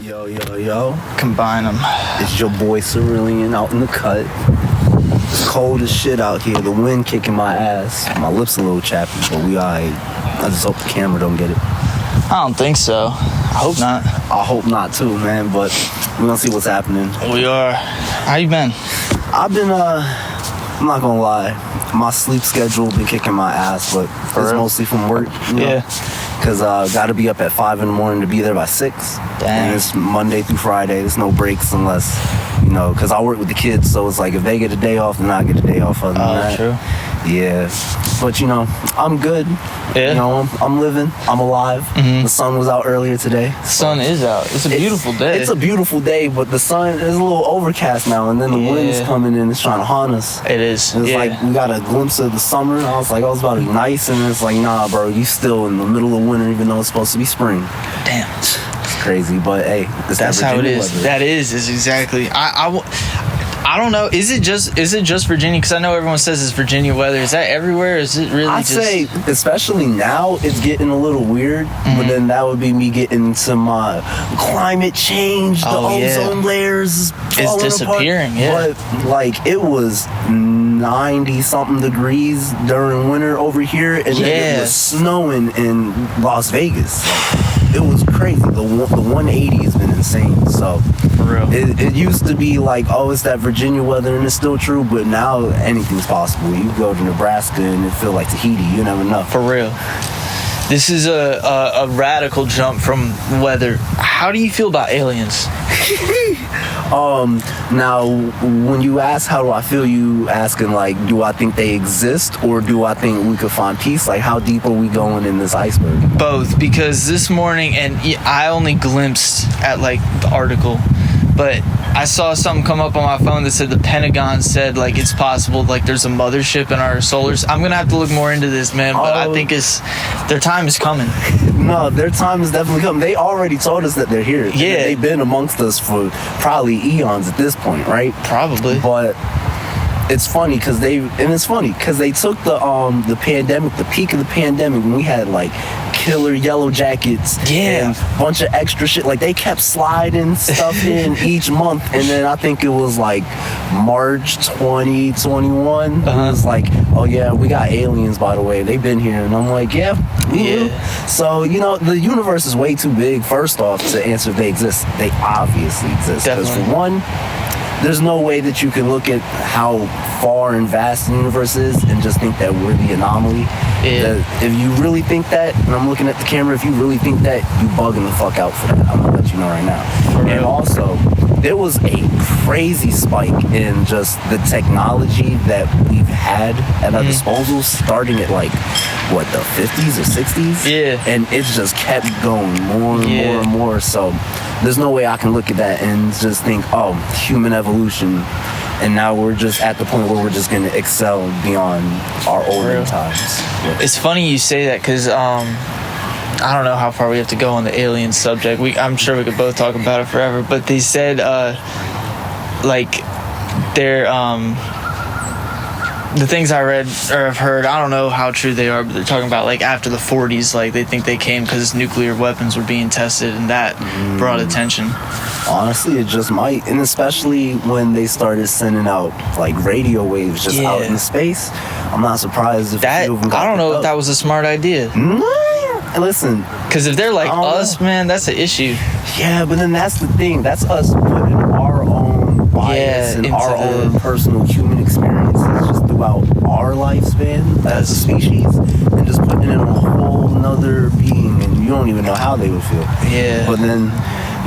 Yo, yo, yo. Combine them. It's your boy Sr.illion out in the cut. It's cold as shit out here. The wind kicking my ass. My lips a little chappy, but we alright. I just hope the camera don't get it. I don't think so. I hope not. I hope not too, man, but we're gonna see what's happening. We are. How you been? I've been, I'm not gonna lie. My sleep schedule been kicking my ass, but it's mostly from work. You know? Yeah. Because gotta be up at 5 in the morning to be there by 6. Dang. And it's Monday through Friday. There's no breaks unless, you know, because I work with the kids, so it's like if they get a day off, then I get a day off. Other than that. True. Yeah. But, you know, I'm good. Yeah. You know, I'm living. I'm alive. Mm-hmm. The sun was out earlier today. The sun is out. It's a beautiful day. It's a beautiful day, but the sun is a little overcast now, and then the wind's coming in. It's trying to haunt us. It is. It's like we got a glimpse of the summer. I was like, oh, it's about to be nice, and it's like, nah, bro, you still in the middle of winter, even though it's supposed to be spring. Damn. It's crazy, but hey, that's how it is. Weather. That is exactly. I don't know. Is it just Virginia? Because I know everyone says it's Virginia weather. Is that everywhere? Or is it really? I'd say, especially now, it's getting a little weird. Mm-hmm. But then that would be me getting to my climate change. The ozone layers is disappearing. Apart. Yeah. But like it was 90-something degrees during winter over here, and then it was snowing in Las Vegas. It was crazy. The 180 has been insane. So for real, it used to be like, oh, it's that Virginia weather, and it's still true. But now anything's possible. You go to Nebraska and it feel like Tahiti. You never know. For real. This is a radical jump from weather. How do you feel about aliens? Now, when you ask how do I feel, you asking like, do I think they exist, or do I think we could find peace? Like, how deep are we going in this iceberg? Both, because this morning, and I only glimpsed at like the article, but I saw something come up on my phone that said the Pentagon said like it's possible like there's a mothership in our solars. I'm gonna have to look more into this, man, but I think their time is coming. No, their time is definitely coming. They already told us that they're here. Yeah, they've been amongst us for probably eons at this point, right? Probably. But it's funny because they took the pandemic, the peak of the pandemic, when we had like killer yellow jackets and a bunch of extra shit. Like they kept sliding stuff in each month, and then I think it was like March 2021. It was like, oh yeah, we got aliens, by the way. They've been here, and I'm like, yeah. So you know, the universe is way too big. First off, to answer if they exist, they obviously exist. Because for one, there's no way that you can look at how far and vast the universe is and just think that we're the anomaly. Yeah. If you really think that, and I'm looking at the camera, if you really think that, you bugging the fuck out for that. I'm gonna let you know right now. And also, there was a crazy spike in just the technology that we've had at our disposal, starting at like, what, the 50s or 60s? Yeah. And it just kept going more and more and more. So there's no way I can look at that and just think, oh, human evolution. And now we're just at the point where we're just going to excel beyond our olden times. Yeah. It's funny you say that because I don't know how far we have to go on the alien subject. I'm sure we could both talk about it forever. But they said, like, they're the things I read or have heard, I don't know how true they are, but they're talking about like after the 40s, like they think they came because nuclear weapons were being tested, and that brought attention. Honestly, it just might, and especially when they started sending out like radio waves just out in space. I'm not surprised if that. A few of them got I don't know if that was a smart idea. Listen, because if they're like us, man, that's an issue. Yeah, but then that's the thing. That's us putting our own bias and our own personal human experiences just throughout our lifespan as a species, and just putting it on a whole nother being, and you don't even know how they would feel. Yeah. But then,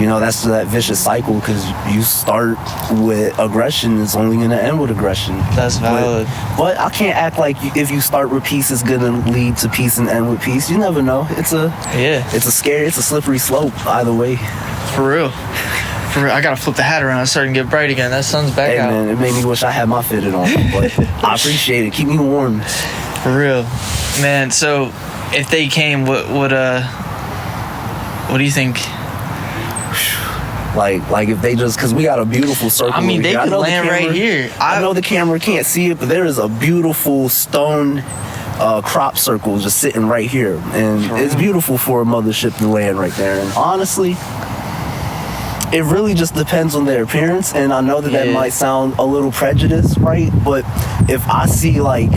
you know, that's that vicious cycle, because you start with aggression, it's only going to end with aggression. That's valid. But I can't act like if you start with peace, it's going to lead to peace and end with peace. You never know. It's a slippery slope either way. For real. I gotta flip the hat around. It's starting to get bright again. That sun's back out. Man, it made me wish I had my fitted on, but I appreciate it. Keep me warm. For real, man. So, if they came, what do you think? Like if they just, because we got a beautiful circle. I mean, they could land right here. I know the camera can't see it, but there is a beautiful stone crop circle just sitting right here, and it's beautiful for a mothership to land right there. And honestly, it really just depends on their appearance, and I know that that Yeah. might sound a little prejudiced, right? But if I see like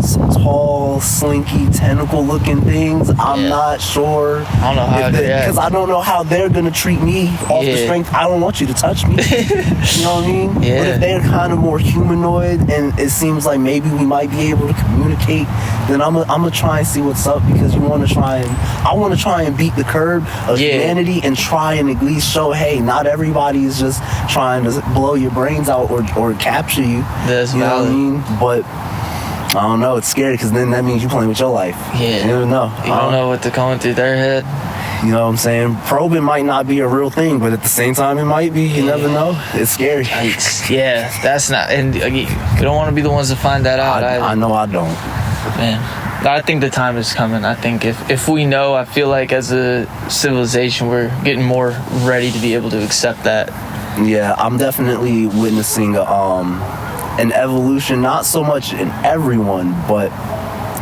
some tall, slinky, tentacle-looking things, I'm Yeah. not sure. I don't know how Because I don't know how they're gonna treat me off the Yeah. strength. I don't want you to touch me. You know what I mean? Yeah. But if they're kind of more humanoid, and it seems like maybe we might be able to communicate, then I'm gonna try and see what's up, because I want to try and beat the curb of Yeah. humanity and try and at least show, hey, not everybody is just trying to blow your brains out or capture you. That's you know what I valid. mean? But I don't know. It's scary, because then that means you're playing with your life. Yeah. You never know. You don't know what's going through their head. You know what I'm saying? Probing might not be a real thing, but at the same time, it might be. You never know. It's scary. Yeah, that's not, and you don't want to be the ones to find that out either. I know I don't. Man, I think the time is coming. I think if we know, I feel like as a civilization, we're getting more ready to be able to accept that. Yeah, I'm definitely witnessing an evolution, not so much in everyone, but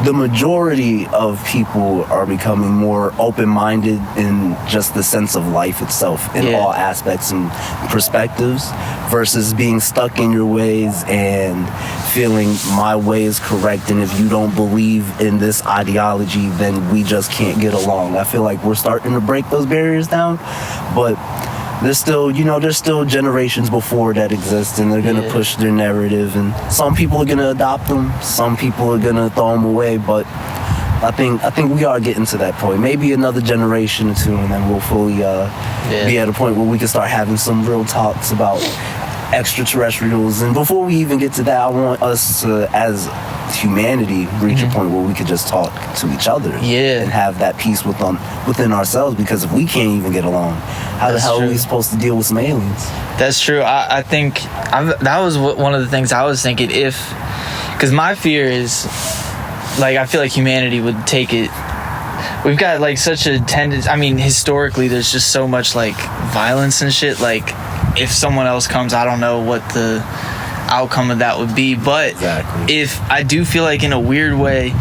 the majority of people are becoming more open-minded in just the sense of life itself, in all aspects and perspectives, versus being stuck in your ways and feeling my way is correct, and if you don't believe in this ideology, then we just can't get along. I feel like we're starting to break those barriers down, but there's still generations before that exist, and they're gonna push their narrative, and some people are gonna adopt them, some people are gonna throw them away, but I think we are getting to that point. Maybe another generation or two, and then we'll fully be at a point where we can start having some real talks about extraterrestrials. And before we even get to that, I want us to, as humanity, reach a point where we could just talk to each other and have that peace within ourselves, because if we can't even get along, how the hell are we supposed to deal with some aliens? That's true. I think that was one of the things I was thinking, because my fear is, like, I feel like humanity would take it. We've got like such a tendency. I mean, historically, there's just so much like violence and shit. Like, if someone else comes, I don't know what the outcome of that would be. But if I do feel like in a weird way,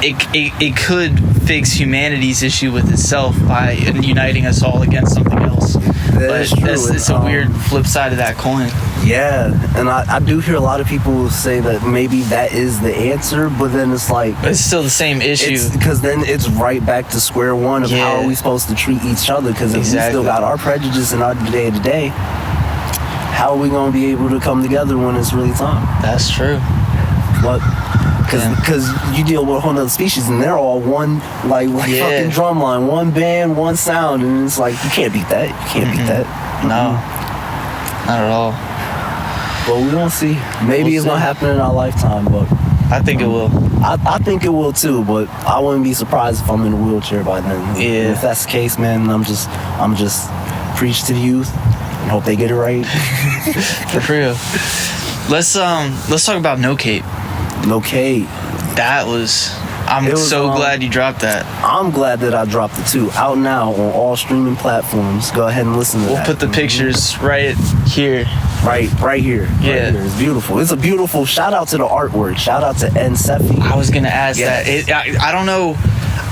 it could fix humanity's issue with itself by uniting us all against something else. That's true. It's a weird flip side of that coin. Yeah, and I do hear a lot of people say that maybe that is the answer, but then it's like, but it's still the same issue, because then it's right back to square one of how are we supposed to treat each other, because if we still got our prejudice in our day-to-day, how are we going to be able to come together when it's really time? That's true. But because you deal with a whole nother species, and they're all one like fucking drumline, one band, one sound, and it's like, you can't beat that. You can't beat that. No, not at all. But we don't see. Maybe it's gonna happen in our lifetime, but I think it will. I think it will too, but I wouldn't be surprised if I'm in a wheelchair by then. Yeah. If that's the case, man, I'm just preach to the youth and hope they get it right. For real. Let's talk about No Cape. No Cape. I'm so glad you dropped that. I'm glad that I dropped it too. Out now on all streaming platforms. Go ahead and listen to that. We'll put the pictures right here. Right here. Yeah. Right here. It's beautiful. It's a beautiful, shout out to the artwork. Shout out to N. Sefi. I was gonna ask that. I don't know.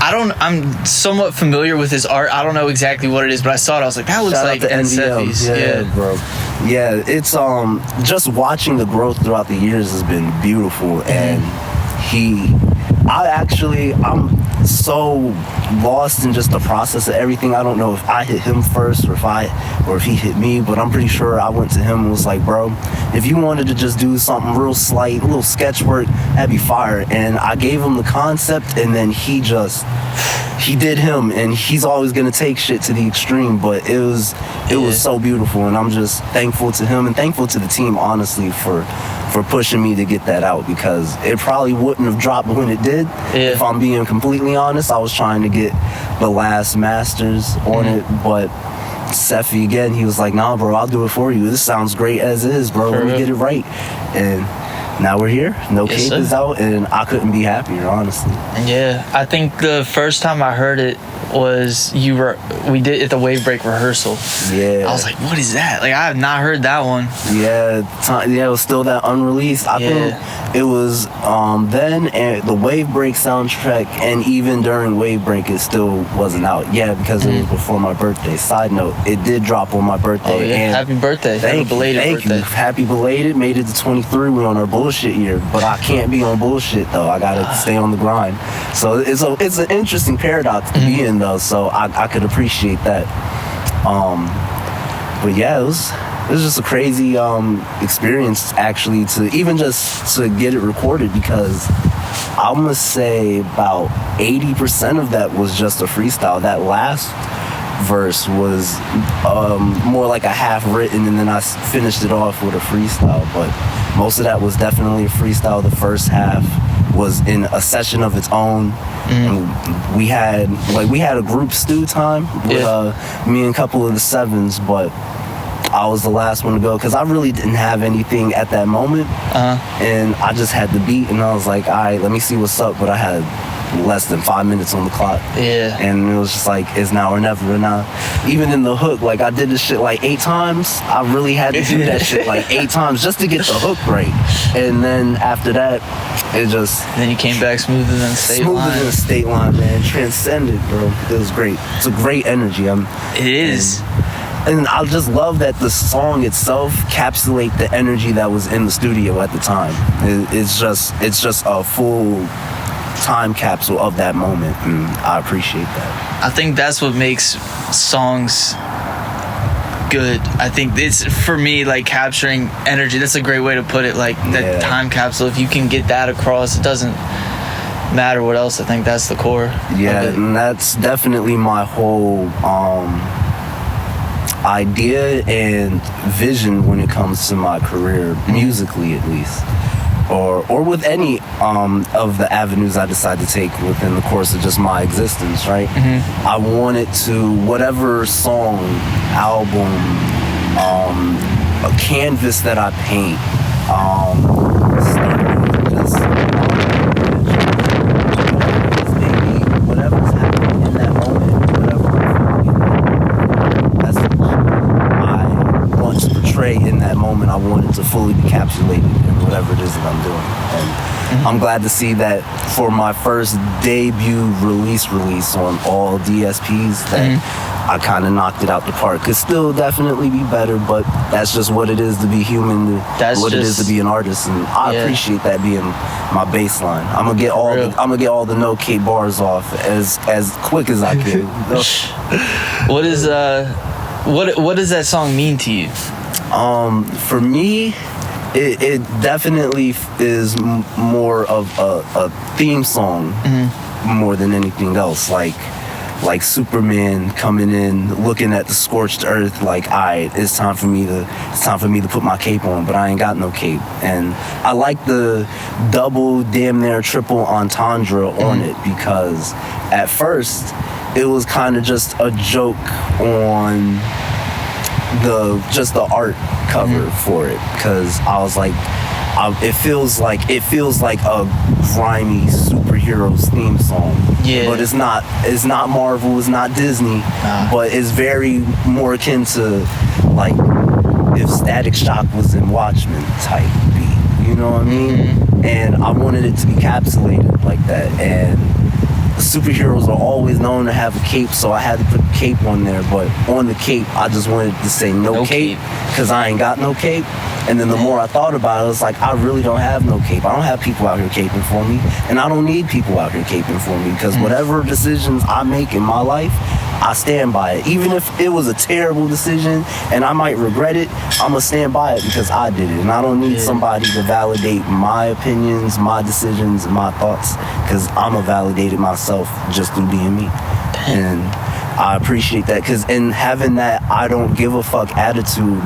I'm somewhat familiar with his art. I don't know exactly what it is, but I saw it. I was like, that looks like N. Sefi's. Yeah, bro. Yeah, it's just watching the growth throughout the years has been beautiful, and I'm so lost in just the process of everything. I don't know if I hit him first or if he hit me, but I'm pretty sure I went to him and was like, bro, if you wanted to just do something real slight, a little sketch work, that'd be fire. And I gave him the concept, and then he did him, and he's always gonna take shit to the extreme, but it was so beautiful, and I'm just thankful to him and thankful to the team, honestly, for pushing me to get that out, because it probably wouldn't have dropped when it did. If I'm being completely honest, I was trying to get the last masters on it, but Sefi, again, he was like, nah, bro, I'll do it for you. This sounds great as is, bro. Let me get it right. And now we're here. No Yes, Cape sir. is out, and I couldn't be happier, honestly. Yeah, I think the first time I heard it was we did at the WAVEBREAK rehearsal. Yeah. I was like, what is that? Like, I have not heard that one. Yeah, it was still that unreleased. I think it was then, and the WAVEBREAK soundtrack, and even during WAVEBREAK, it still wasn't out. Yeah, because it was before my birthday. Side note, it did drop on my birthday. Oh, yeah. And Happy birthday. Happy belated birthday. you. Happy belated. Made it to 23. We're on our bullshit year, but I can't be on bullshit though. I gotta stay on the grind. So it's an interesting paradox to be in though. So I could appreciate that. But yeah, it was just a crazy experience actually, to even just to get it recorded, because I'm gonna say about 80% of that was just a freestyle. That last verse was more like a half written, and then I finished it off with a freestyle. But most of that was definitely a freestyle. The first half was in a session of its own. And we had a group stew time with me and a couple of the sevens, but I was the last one to go because I really didn't have anything at that moment. And I just had the beat, and I was like, all right, let me see what's up. But I had less than 5 minutes on the clock. Yeah. And it was just like, it's now or never. And even in the hook, like I did this shit like 8 times. I really had to do that shit like 8 times just to get the hook right. And then after that, it just... Then you came back smoother than the state line. Smoother than the state line, man. Transcended, bro. It was great. It's a great energy. It is. And I just love that the song itself encapsulates the energy that was in the studio at the time. It's just a full time capsule of that moment, and I appreciate that. I think that's what makes songs good. I think it's, for me, like capturing energy. That's a great way to put it. Like that time capsule. If you can get that across, it doesn't matter what else. I think that's the core. Yeah, and that's definitely my whole idea and vision when it comes to my career, musically at least, or with any of the avenues I decide to take within the course of just my existence, right? I want it to, whatever song, album, a canvas that I paint, just whatever's happening in that moment, whatever message I want to portray in that moment, I want it to fully be encapsulated in whatever it is that I'm doing. And I'm glad to see that for my first debut release on all DSPs that I kind of knocked it out the park. Could still definitely be better, but that's just what it is to be human. That's what it is to be an artist, and I appreciate that being my baseline. I'm gonna get all the no Cape bars off as quick as I can. What does that song mean to you? For me, it definitely is more of a theme song more than anything else. Like Superman coming in, looking at the scorched earth, like, alright, it's time for me to put my cape on, but I ain't got no cape. And I like the double, damn near triple entendre on it, because at first it was kind of just a joke on the art cover for it, because I was like, it feels like a grimy superheroes theme song. Yeah. But it's not Marvel, it's not Disney, but it's very more akin to like if Static Shock was in Watchmen type beat. You know what I mean? And I wanted it to be encapsulated like that. And superheroes are always known to have a cape, so I had to put the cape on there. But on the cape, I just wanted to say no cape, because I ain't got no cape. And then the more I thought about it, it's like, I really don't have no cape. I don't have people out here caping for me, and I don't need people out here caping for me, because whatever decisions I make in my life, I stand by it. Even if it was a terrible decision and I might regret it, I'm gonna stand by it because I did it, and I don't need somebody to validate my opinions, my decisions, and my thoughts, because I'm gonna validate it myself just through being me. And I appreciate that, because in having that I don't give a fuck attitude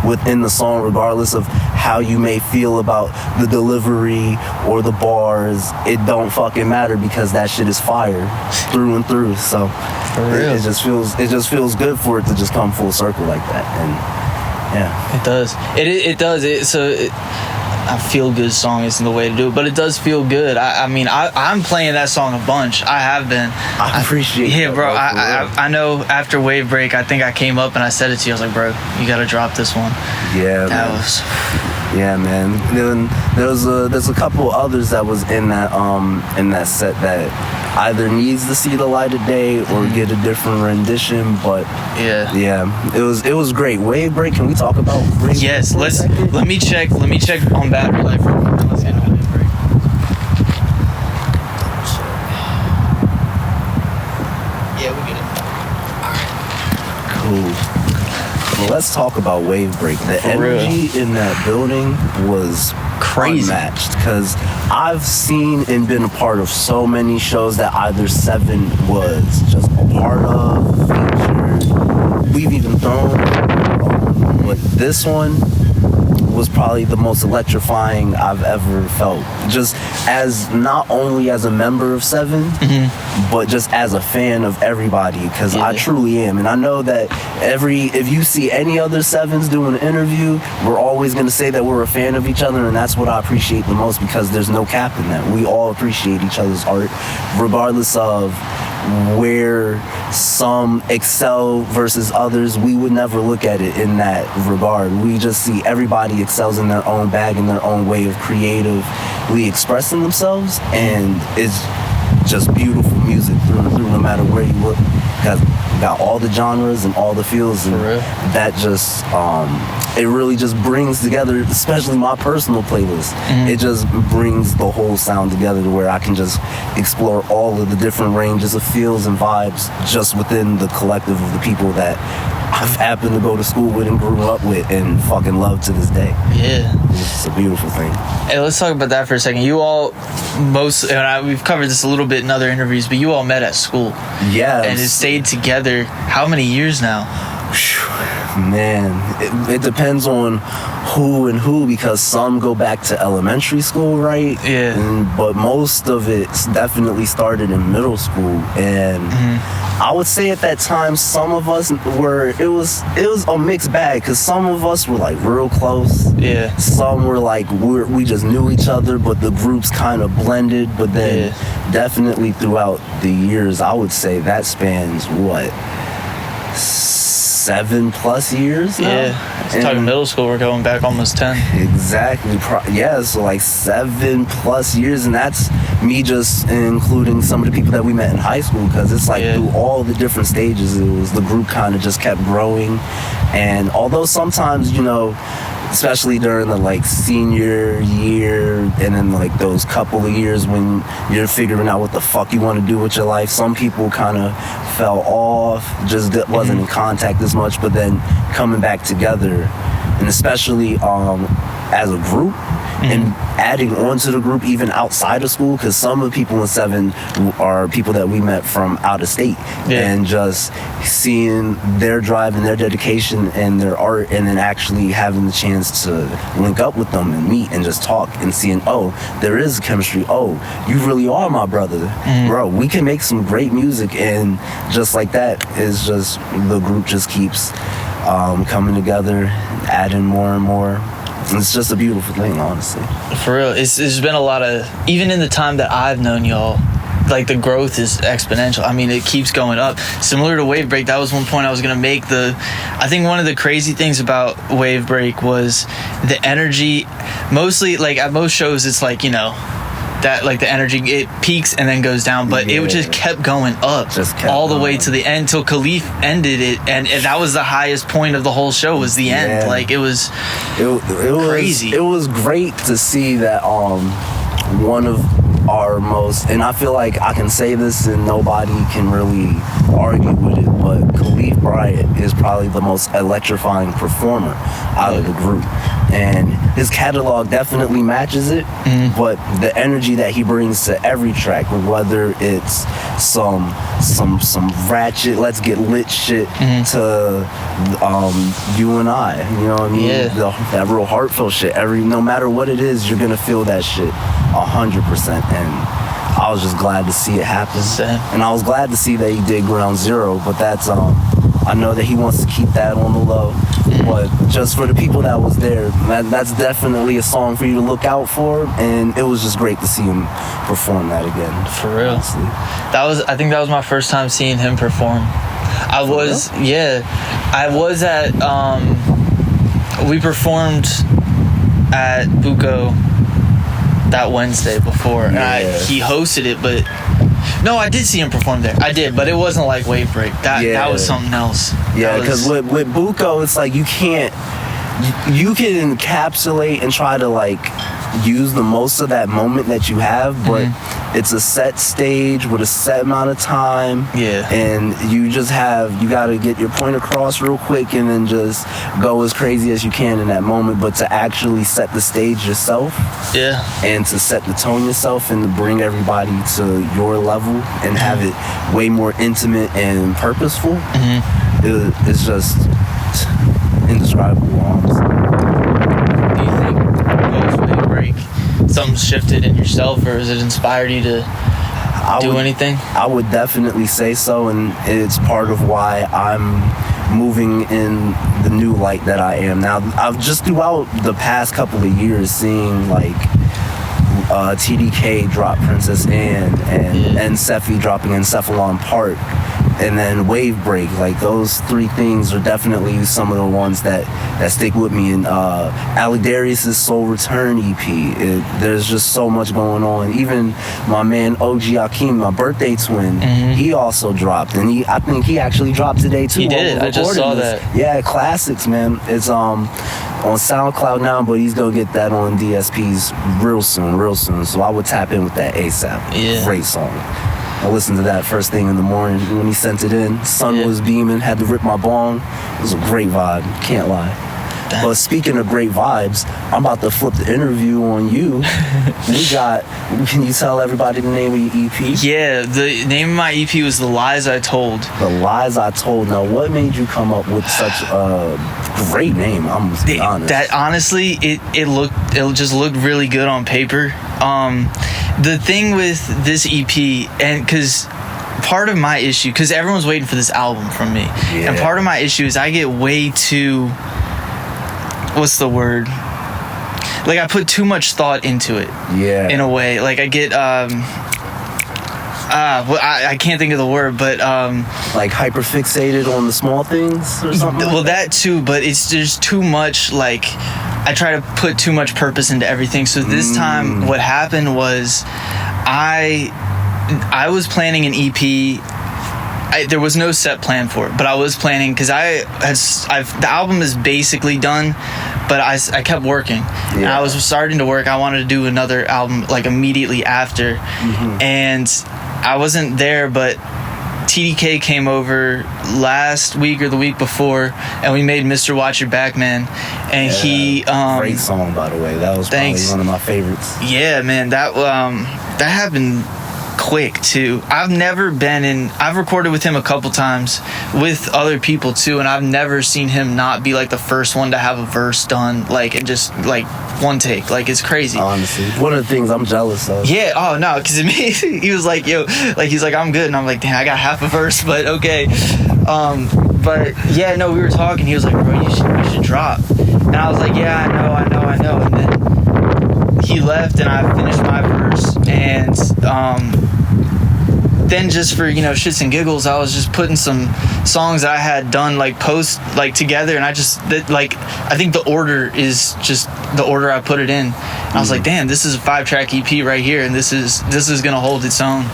within the song, regardless of how you may feel about the delivery or the bars, it don't fucking matter, because that shit is fire through and through. So it just feels good for it to just come full circle like that. And yeah, it does. It does. a feel-good song isn't the way to do it, but it does feel good. I mean, I'm playing that song a bunch. I have been. I appreciate it. Yeah, bro. I know after Wave Break, I think I came up and I said it to you. I was like, bro, you got to drop this one. Yeah, that man. was... Yeah, man. Then there's a couple others that was in that set that either needs to see the light of day or get a different rendition. But yeah, it was great. Wave Break. Can we talk about Wave Break? Yes, let me check on battery life real quick. Let's get into Wave Break. Yeah, we get it. Cool. Well, let's talk about Wave Break. The energy in that building was crazy, unmatched. Because I've seen and been a part of so many shows that either Seven was just a part of, featured, we've even thrown. But this one was probably the most electrifying I've ever felt. Just as not only as a member of Seven, but just as a fan of everybody, because I truly am. And I know that if you see any other Sevens doing an interview, we're always going to say that we're a fan of each other, and that's what I appreciate the most, because there's no cap in that. We all appreciate each other's art, regardless of where some excel versus others. We would never look at it in that regard. We just see everybody excels in their own bag, in their own way of creatively expressing themselves, and it's just beautiful music through and through, no matter where you look. Got all the genres and all the feels, and that just it really just brings together, especially my personal playlist. It just brings the whole sound together to where I can just explore all of the different ranges of feels and vibes just within the collective of the people that I've happened to go to school with and grew up with and fucking love to this day. Yeah, it's a beautiful thing. Hey, let's talk about that for a second. You all we've covered this a little bit in other interviews, but you all met at school. Yeah, and it stayed together. How many years now? Man, it depends on who, because some go back to elementary school, right? Yeah. But most of it definitely started in middle school, and I would say at that time some of us it was a mixed bag, because some of us were like real close. Yeah. Some were like we just knew each other, but the groups kind of blended. But then definitely throughout the years, I would say that spans 7+ years now. Yeah, it's talking middle school, we're going back almost 10. Exactly. So like 7+ years, and that's me just including some of the people that we met in high school, because it's like through all the different stages, the group kind of just kept growing. And although sometimes, especially during the like senior year and then like those couple of years when you're figuring out what the fuck you want to do with your life, some people kind of fell off, just wasn't in contact as much. But then coming back together, and especially as a group, and adding on to the group even outside of school, because some of the people in Seven are people that we met from out of state, and just seeing their drive and their dedication and their art, and then actually having the chance to link up with them and meet and just talk, and seeing, there is chemistry, you really are my brother, bro, we can make some great music. And just like that is just, the group just keeps coming together, adding more and more. It's just a beautiful thing, honestly. For real. It's been a lot of, even in the time that I've known y'all, like the growth is exponential. I mean, it keeps going up. Similar to Wave Break, that was one point I was going to make. I think one of the crazy things about Wave Break was the energy. Mostly, like at most shows, it's like, that like the energy, it peaks and then goes down, but it just kept going up, all the way to the end till Khalif ended it, and that was the highest point of the whole show, was the end. Like it was crazy. It was great to see that one of our most, and I feel like I can say this and nobody can really argue with it, but Khalif Bryant is probably the most electrifying performer out of the group. And his catalog definitely matches it, but the energy that he brings to every track, whether it's some ratchet, let's get lit shit, to you and I, you know what I mean? That real heartfelt shit. No matter what it is, you're gonna feel that shit 100%. And I was just glad to see it happen. And I was glad to see that he did Ground Zero, but that's I know that he wants to keep that on the low. But just for the people that was there, that's definitely a song for you to look out for, and it was just great to see him perform that again. For real. Honestly. I think that was my first time seeing him perform. I was at we performed at Buco that Wednesday before, and he hosted it, but no, I did see him perform there. I did, but it wasn't like WAVEBREAK. That was something else. Yeah, because with Buco, it's like you can encapsulate and try to like use the most of that moment that you have, but it's a set stage with a set amount of time. Yeah. And you got to get your point across real quick and then just go as crazy as you can in that moment. But to actually set the stage yourself. Yeah. And to set the tone yourself and to bring everybody to your level and have it way more intimate and purposeful. It's just indescribable, honestly. Do you think WAVEBREAK something shifted in yourself, or has it inspired you to do anything? I would definitely say so, and it's part of why I'm moving in the new light that I am now. I've just throughout the past couple of years seeing like TDK drop Princess Anne and Seffi dropping Encephalon Park, and then WAVEBREAK. Like those three things are definitely some of the ones that stick with me. And Alidarius' Soul Return EP. There's just so much going on. Even my man OG Akeem, my birthday twin, he also dropped, and I think he actually dropped today too. He did. I just saw that. Yeah, classics, man. It's on SoundCloud now, but he's gonna get that on DSPs real soon. So I would tap in with that ASAP. Yeah. Great song. I listened to that first thing in the morning when he sent it in. Sun was beaming, had to rip my bong. It was a great vibe, can't lie. But speaking of great vibes, I'm about to flip the interview on you. Can you tell everybody the name of your EP? Yeah, the name of my EP was The Lies I Told. The Lies I Told. Now, what made you come up with such a great name? I'm gonna be honest. That honestly, it just looked really good on paper. The thing with this EP, and because part of my issue, because everyone's waiting for this album from me, and part of my issue is I get way too, what's the word? Like I put too much thought into it. Yeah. In a way, like I get I can't think of the word, but like hyperfixated on the small things or something. Well, that too, but it's just too much. Like I try to put too much purpose into everything. So this time, what happened was, I was planning an EP. There was no set plan for it, but I was planning because the album is basically done, but I kept working. And I was starting to work. I wanted to do another album like immediately after, and I wasn't there, but TDK came over last week or the week before, and we made Mr. Watch Your Back Man, and he great song, by the way. That was probably one of my favorites. Yeah, man, that happened quick too. I've recorded with him a couple times with other people too, and I've never seen him not be like the first one to have a verse done, like, and just like one take. Like, it's crazy. Honestly, one of the things I'm jealous of. Yeah. Oh no, because he was like, yo, like he's like, I'm good, and I'm like, damn, I got half a verse, but okay. But yeah, no, we were talking. He was like, bro, you should drop, and I was like, yeah, I know, and then he left, and I finished my verse, and then just for shits and giggles, I was just putting some songs that I had done together, and I think the order is just the order I put it in. And I was like, damn, this is a 5-track EP right here, and this is gonna hold its own.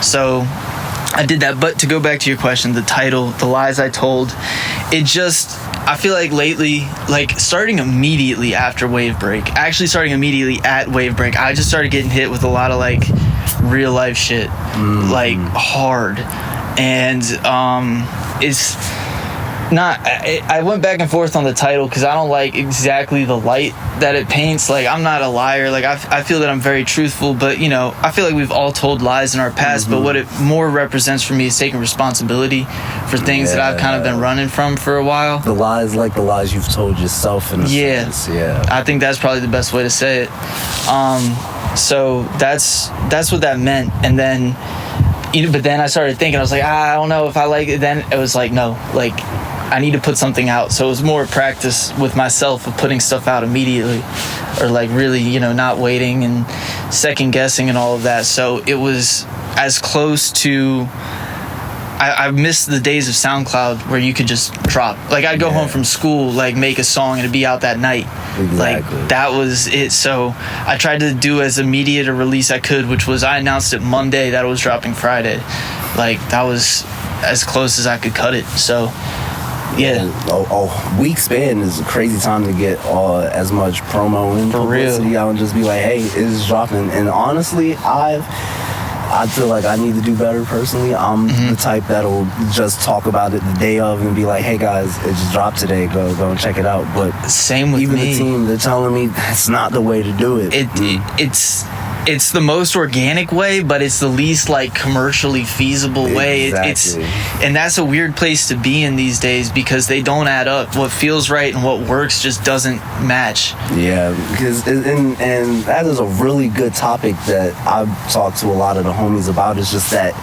So I did that. But to go back to your question, the title, The Lies I Told, I feel like lately, like starting immediately after WAVEBREAK, actually starting immediately at WAVEBREAK, I just started getting hit with a lot of like real life shit, like hard. And it's not, I went back and forth on the title because I don't like exactly the light that it paints. Like, I'm not a liar. Like, I feel that I'm very truthful, but I feel like we've all told lies in our past, but what it more represents for me is taking responsibility for things that I've kind of been running from for a while. The lies, like the lies you've told yourself in a sense. Yeah. I think that's probably the best way to say it. So that's what that meant. And then but then I started thinking, I was like, I don't know if I like it. Then it was like, no, like I need to put something out. So it was more practice with myself of putting stuff out immediately, or like really, you know, not waiting and second guessing and all of that. So it was as close to, I missed the days of SoundCloud where you could just drop. Like I'd go home from school, like make a song and it'd be out that night. Exactly. Like that was it. So I tried to do as immediate a release I could, which was I announced it Monday that it was dropping Friday. Like that was as close as I could cut it. So yeah. A week span is a crazy time to get as much promo and publicity out and just be like, hey, it's dropping. And honestly, I feel like I need to do better personally. I'm the type that'll just talk about it the day of and be like, hey guys, it just dropped today, go and check it out. But same with even me. The team, they're telling me that's not the way to do it. It's the most organic way, but it's the least like commercially feasible way. Exactly. And that's a weird place to be in these days because they don't add up. What feels right and what works just doesn't match. Yeah, because and that is a really good topic that I've talked to a lot of the homies about. Is just that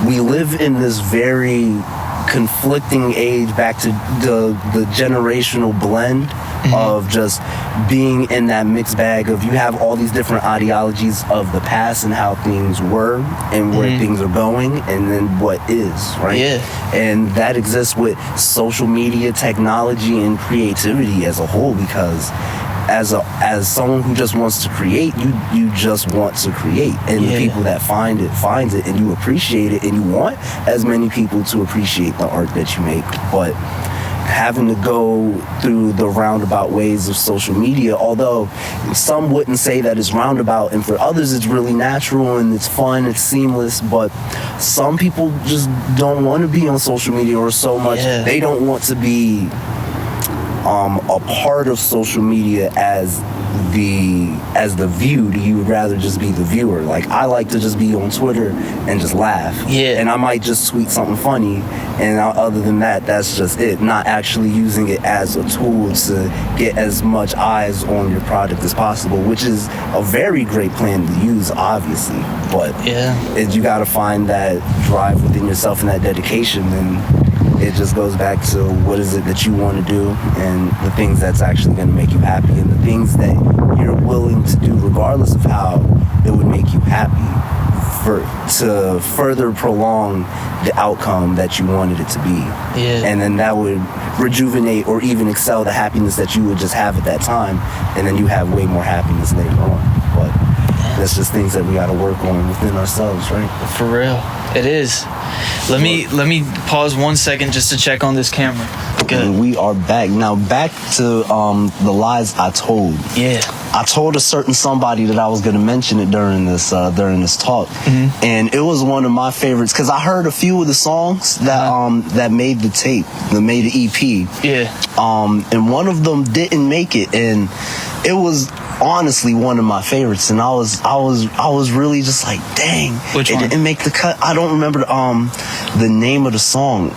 we live in this very conflicting age, back to the generational blend of just being in that mixed bag of, you have all these different ideologies of the past and how things were and where things are going, and then what is, right? Yeah. And that exists with social media, technology, and creativity as a whole, because as someone who just wants to create, you just want to create, and the people that finds it, and you appreciate it, and you want as many people to appreciate the art that you make. But having to go through the roundabout ways of social media, although some wouldn't say that it's roundabout, and for others it's really natural and it's fun, it's seamless, but some people just don't want to be on social media, or so much they don't want to be a part of social media as the viewed. You would rather just be the viewer. Like, I like to just be on Twitter and just laugh. Yeah. And I might just tweet something funny, and other than that, that's just it. Not actually using it as a tool to get as much eyes on your product as possible, which is a very great plan to use, obviously. But you got to find that drive within yourself and that dedication, and it just goes back to what is it that you want to do, and the things that's actually going to make you happy, and the things that you're willing to do regardless of how it would make you happy, to further prolong the outcome that you wanted it to be. And then that would rejuvenate or even excel the happiness that you would just have at that time, and then you have way more happiness later on. But that's just things that we got to work on within ourselves, right? For real, it is. Let me pause 1 second just to check on this camera. Good. We are back now. Back to the lies I told. Yeah, I told a certain somebody that I was going to mention it during this talk, and it was one of my favorites because I heard a few of the songs that made the tape, that made the EP. Yeah. And one of them didn't make it, and it was honestly one of my favorites, and I was really just like, dang, which one? It didn't make the cut. I don't remember the name of the song.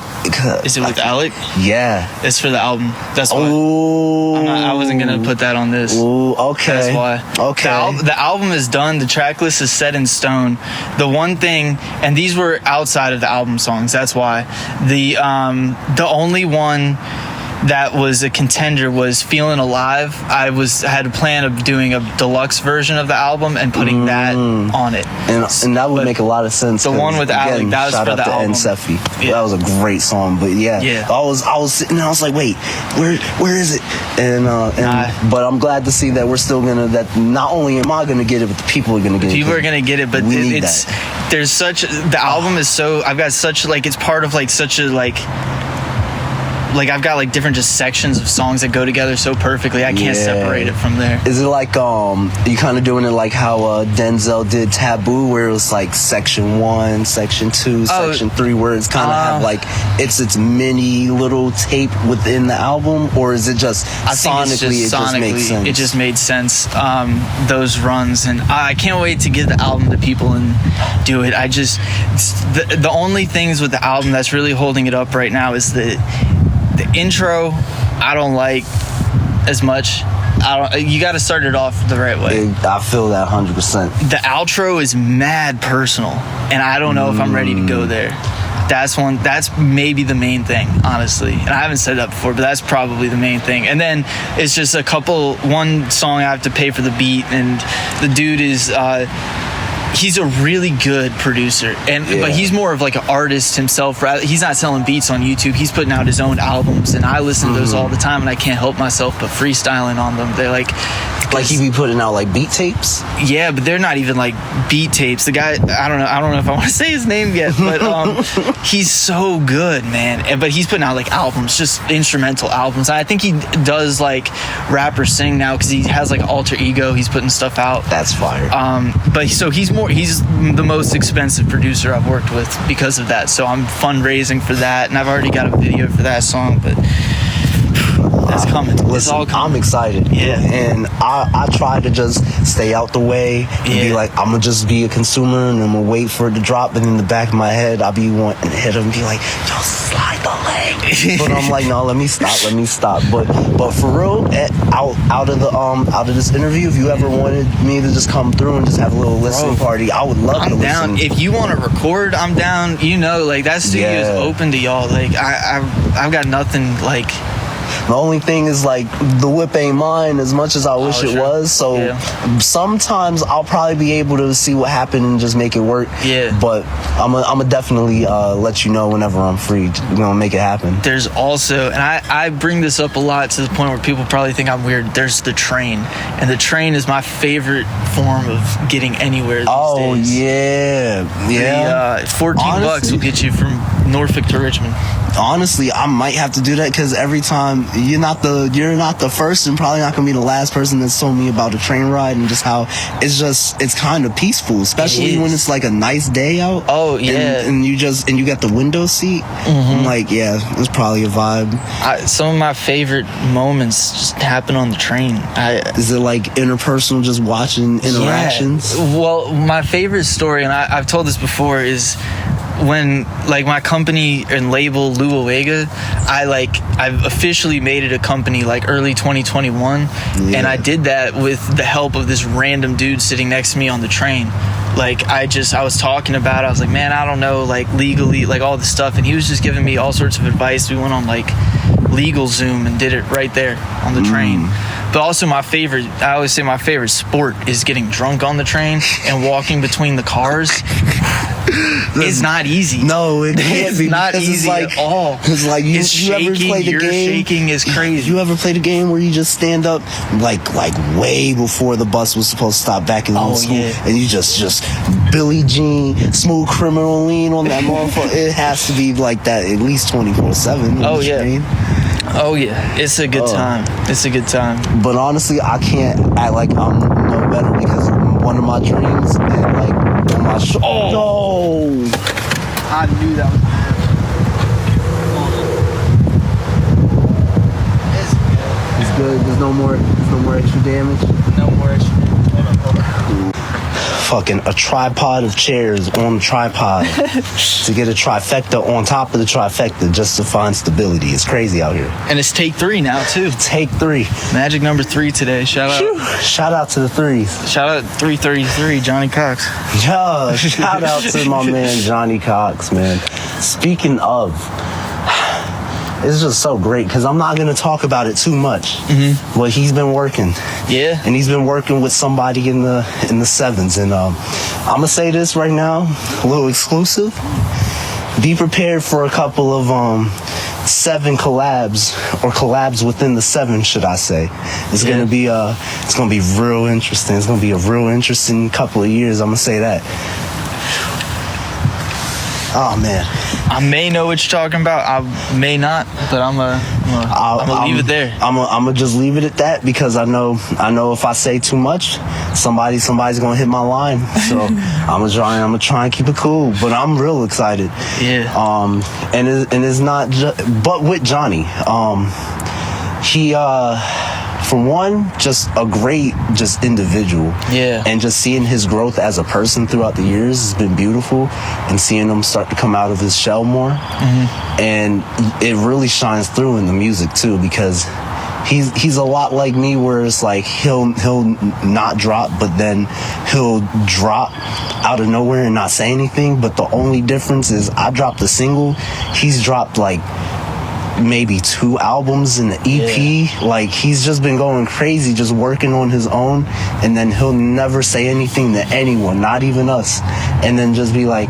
Is it with Alec? Yeah, it's for the album. That's why. I wasn't gonna put that on this. Ooh, okay. That's why. Okay. The album is done. The track list is set in stone. The one thing, and these were outside of the album songs. That's why the only one that was a contender was Feeling Alive. I had a plan of doing a deluxe version of the album and putting that on it. And that would make a lot of sense. The one with Alec, that was for the album. Sefi. That was a great song. But I was sitting there, I was like, wait, where is it? But I'm glad to see that we're still that not only am I gonna get it, but the people are gonna get it. People are gonna get it, but there's such, the album is so, I've got such, like, it's part of like such a like I've got like different just sections of songs that go together so perfectly. I can't separate it from there. Is it like you kind of doing it like how Denzel did Taboo, where it was like section 1, section 2, section 3, where it's kind of have like it's mini little tape within the album, or is it just sonically it just makes sense? It just made sense, those runs, and I can't wait to get the album to people and do it. I just the only things with the album that's really holding it up right now is the intro. I don't like as much. You got to start it off the right way. I feel that 100%. The outro is mad personal, and I don't know if I'm ready to go there. That's maybe the main thing, honestly. And I haven't said that before, but that's probably the main thing. And then it's just one song I have to pay for the beat, and the dude is he's a really good producer, but he's more of like an artist himself. He's not selling beats on YouTube. He's putting out his own albums, and I listen to those all the time, and I can't help myself but freestyling on them. They're like he be putting out like beat tapes. Yeah, but they're not even like beat tapes. The guy, I don't know if I want to say his name yet, but he's so good, man. But he's putting out like albums, just instrumental albums. I think he does like rap or sing now because he has like alter ego. He's putting stuff out. That's fire. But so he's the most expensive producer I've worked with because of that. So I'm fundraising for that, and I've already got a video for that song, but that's coming. Listen, it's all coming. I'm excited. Yeah. And I try to just stay out the way and be like, I'm going to just be a consumer and I'm going to wait for it to drop. And in the back of my head, I'll be wanting to hit him and be like, yo, slide the leg. But I'm like, no, let me stop. But for real, out of this interview, if you ever wanted me to just come through and just have a little listening party, I would love to listen. I'm down. If you want to record, I'm down. You know, like that studio is open to y'all. Like I've got nothing like. The only thing is, like, the whip ain't mine as much as I wish it was. So sometimes I'll probably be able to see what happened and just make it work. Yeah. But I'm gonna definitely let you know whenever I'm free. We're gonna make it happen. There's also, and I bring this up a lot to the point where people probably think I'm weird. There's the train, and the train is my favorite form of getting anywhere these days. Yeah. 14 bucks will get you from Norfolk to Richmond. Honestly, I might have to do that because every time you're not the first and probably not gonna be the last person that's told me about a train ride and just how it's kind of peaceful, especially when it's like a nice day out. Oh yeah, and you got the window seat. I'm like, yeah, it's probably a vibe. Some of my favorite moments just happen on the train. Is it like interpersonal, just watching interactions? Yeah. Well, my favorite story, and I've told this before, is when like my company and label Lou Omega, I've officially made it a company like early 2021, and I did that with the help of this random dude sitting next to me on the train. Like I was talking about it. I was like, man, I don't know, like legally, like all this stuff, and he was just giving me all sorts of advice. We went on like legal Zoom and did it right there on the train. But also I always say my favorite sport is getting drunk on the train and walking between the cars. It's not easy. No, it can't be. It's not easy at all. Because like you ever played the game? Shaking is crazy. You ever played a game where you just stand up like way before the bus was supposed to stop back in the school, and you just Billie Jean, Smooth Criminal lean on that motherfucker? It has to be like that at least 24/7. Oh yeah. Train. Oh yeah, it's a good time. It's a good time. But honestly, I can't act like I'm no better because one of my dreams and like on my show. Oh no! I knew that was. It's good. There's no more extra damage. No more extra damage. Hold on. Fucking a tripod of chairs on the tripod to get a trifecta on top of the trifecta just to find stability. It's crazy out here. And it's take 3 now too. Take 3. Magic number 3 today. Shout out to the threes. Shout out 333 Johnny Cox. Yo, shout out to my man Johnny Cox, man. Speaking of, it's just so great because I'm not going to talk about it too much. But he's been working. Yeah. And he's been working with somebody in the 7s. And I'm going to say this right now, a little exclusive. Be prepared for a couple of 7 collabs, or collabs within the 7, should I say. It's going to be real interesting. It's going to be a real interesting couple of years. I'm going to say that. Oh man, I may know what you're talking about. I may not, but I'm gonna leave it there. I'm gonna just leave it at that because I know if I say too much, somebody's gonna hit my line. So I'm gonna try and keep it cool. But I'm real excited. Yeah. And it's not but with Johnny. He for one, just a great individual. Yeah. And just seeing his growth as a person throughout the years has been beautiful, and seeing him start to come out of his shell more. And it really shines through in the music too, because he's a lot like me, where it's like he'll not drop, but then he'll drop out of nowhere and not say anything. But the only difference is I dropped a single, he's dropped like maybe 2 albums in the EP. Like, he's just been going crazy, just working on his own, and then he'll never say anything to anyone, not even us, and then just be like,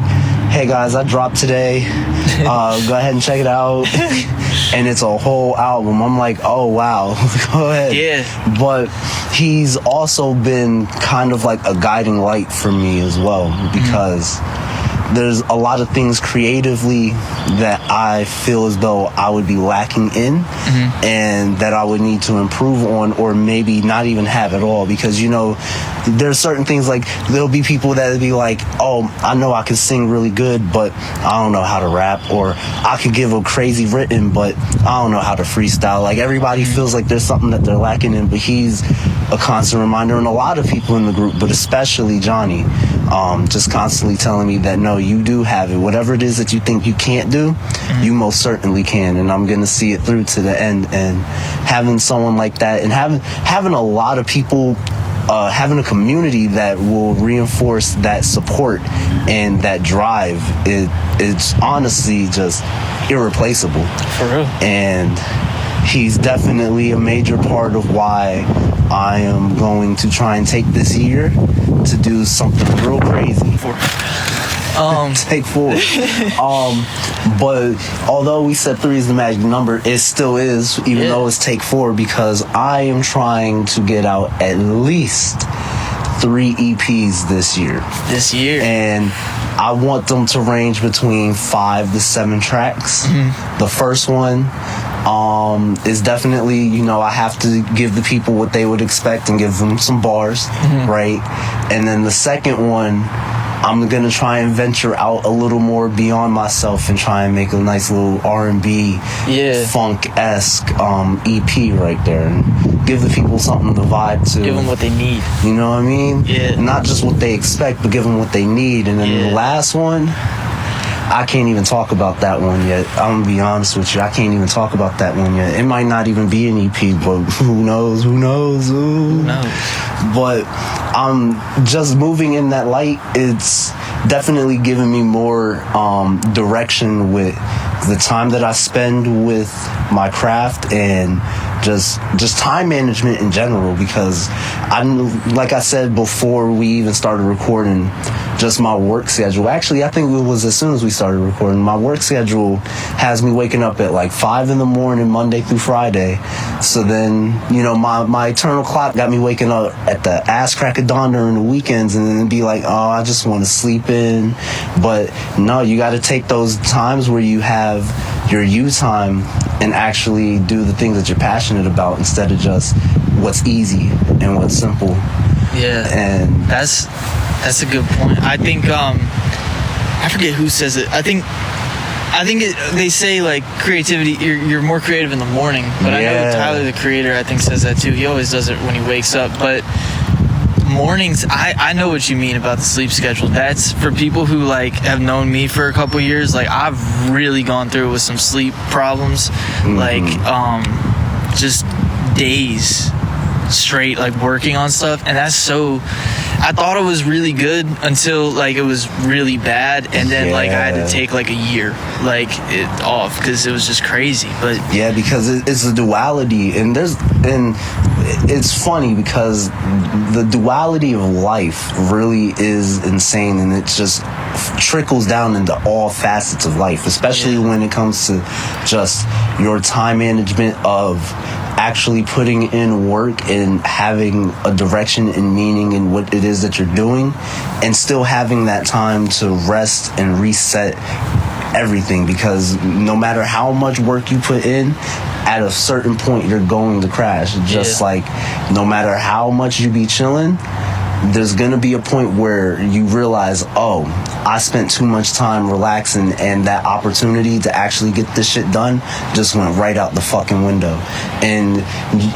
hey guys, I dropped today, go ahead and check it out. And it's a whole album. I'm like, oh wow, go ahead. Yeah. But he's also been kind of like a guiding light for me as well, because there's a lot of things creatively that I feel as though I would be lacking in, and that I would need to improve on, or maybe not even have at all. Because, you know, there's certain things, like there'll be people that'll be like, oh, I know I can sing really good, but I don't know how to rap, or I could give a crazy written, but I don't know how to freestyle. Like, everybody feels like there's something that they're lacking in, but he's a constant reminder, and a lot of people in the group, but especially Johnny, just constantly telling me that, no, you do have it. Whatever it is that you think you can't do, you most certainly can, and I'm going to see it through to the end. And having someone like that, and having a lot of people, having a community that will reinforce that support and that drive, it's honestly just irreplaceable. For real. And he's definitely a major part of why I am going to try and take this year to do something real crazy. Take 4. But although we said 3 is the magic number, it still is, even though it's take 4, because I am trying to get out at least 3 EPs this year. And I want them to range between 5 to 7 tracks. The first one is definitely, you know, I have to give the people what they would expect and give them some bars, right? And then the second one, I'm gonna try and venture out a little more beyond myself and try and make a nice little R&B, funk-esque EP right there, and give the people something to vibe to. Give them what they need. You know what I mean? Yeah. Not just what they expect, but give them what they need. And then the last one, I can't even talk about that one yet. I'm gonna be honest with you. I can't even talk about that one yet. It might not even be an EP, but who knows? But I'm just moving in that light. It's definitely giving me more direction with the time that I spend with my craft, and just time management in general, because like I said before we even started recording, just my work schedule. Actually, I think it was as soon as we started recording, my work schedule has me waking up at like 5 in the morning, Monday through Friday. So then, you know, my eternal clock got me waking up at the ass crack of dawn during the weekends, and then be like, oh, I just want to sleep in. But no, you got to take those times where you have your you time and actually do the things that you're passionate about, instead of just what's easy and what's simple. Yeah. And that's a good point. I think I forget who says it. I think they say, like, creativity, you're more creative in the morning, but I know Tyler, the Creator, I think says that too. He always does it when he wakes up. But mornings, I know what you mean about the sleep schedule. That's for people who, like, have known me for a couple years. Like, I've really gone through with some sleep problems, like just days straight, like, working on stuff. And that's so, I thought it was really good until, like, it was really bad, and then like I had to take like a year like it off because it was just crazy. But yeah, because it's a duality, and it's funny because the duality of life really is insane, and it just trickles down into all facets of life, especially when it comes to just your time management of actually putting in work and having a direction and meaning in what it is that you're doing, and still having that time to rest and reset everything. Because no matter how much work you put in, at a certain point you're going to crash. Just like no matter how much you be chilling, there's gonna be a point where you realize, oh, I spent too much time relaxing, and that opportunity to actually get this shit done just went right out the fucking window. And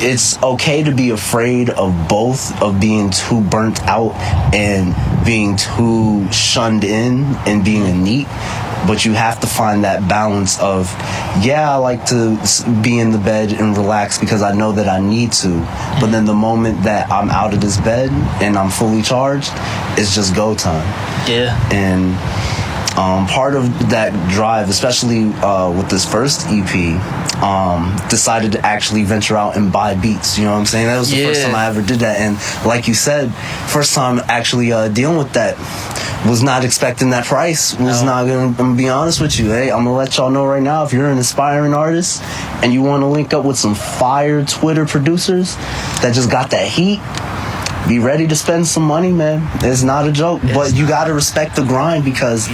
it's okay to be afraid of both, of being too burnt out and being too shunned in and being a neat. But you have to find that balance of, yeah, I like to be in the bed and relax because I know that I need to. But then the moment that I'm out of this bed and I'm fully charged, it's just go time. Yeah. And part of that drive, especially with this first EP, decided to actually venture out and buy beats. You know what I'm saying? That was the first time I ever did that. And like you said, first time actually dealing with that. Was not expecting that price. Was not I'm gonna be honest with you. Hey, I'm gonna let y'all know right now, if you're an aspiring artist and you want to link up with some fire Twitter producers that just got that heat, be ready to spend some money, man. It's not a joke. But you gotta respect the grind, because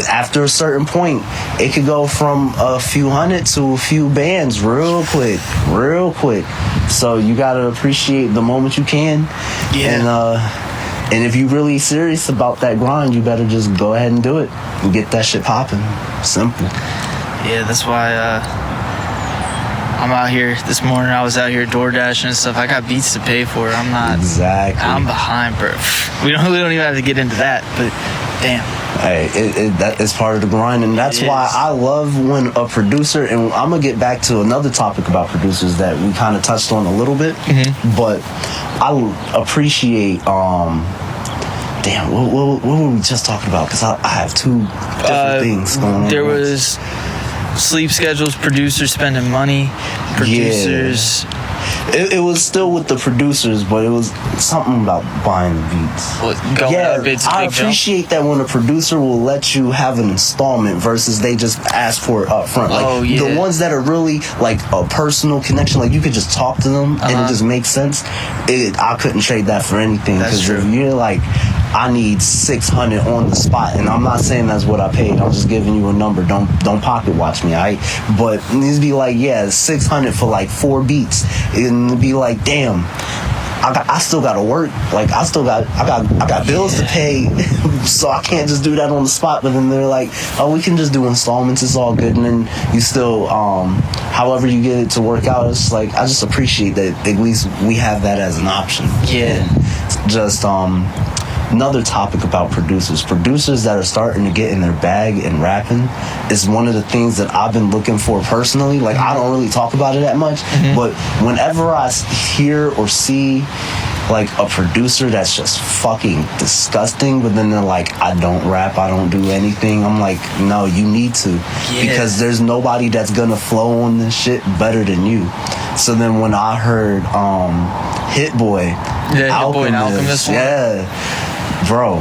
after a certain point, it could go from a few hundred to a few bands real quick. So you gotta appreciate the moment you can. And if you're really serious about that grind, you better just go ahead and do it and get that shit popping. Simple. Yeah, that's why I'm out here this morning. I was out here door dashing and stuff. I got beats to pay for. I'm not exactly. I'm behind, bro. We don't even have to get into that, but damn. Hey, that is part of the grind, and that's why I love when a producer, and I'm gonna get back to another topic about producers that we kind of touched on a little bit, but I appreciate damn, what were we just talking about? Because I have two different things going on. There was sleep schedules, producers spending money, producers. It was still with the producers, but it was something about buying the beats. I appreciate that when a producer will let you have an installment versus they just ask for it up front. Like the ones that are really like a personal connection, like you could just talk to them and it just makes sense. I couldn't trade that for anything, because if you're like, I need 600 on the spot, and I'm not saying that's what I paid. I'm just giving you a number. Don't pocket watch me, alright? But it needs to be like, 600 for like 4 beats, and be like, damn, I still gotta work. Like I got bills to pay, so I can't just do that on the spot. But then they're like, oh, we can just do installments. It's all good, and then you still, however you get it to work out. It's like, I just appreciate that at least we have that as an option. Yeah. And just another topic about producers that are starting to get in their bag and rapping is one of the things that I've been looking for personally. Like, I don't really talk about it that much, but whenever I hear or see like a producer that's just fucking disgusting, but then they're like, I don't rap, I don't do anything, I'm like, no, you need to, because there's nobody that's gonna flow on this shit better than you. So then when I heard Hit Boy, Alchemist, bro,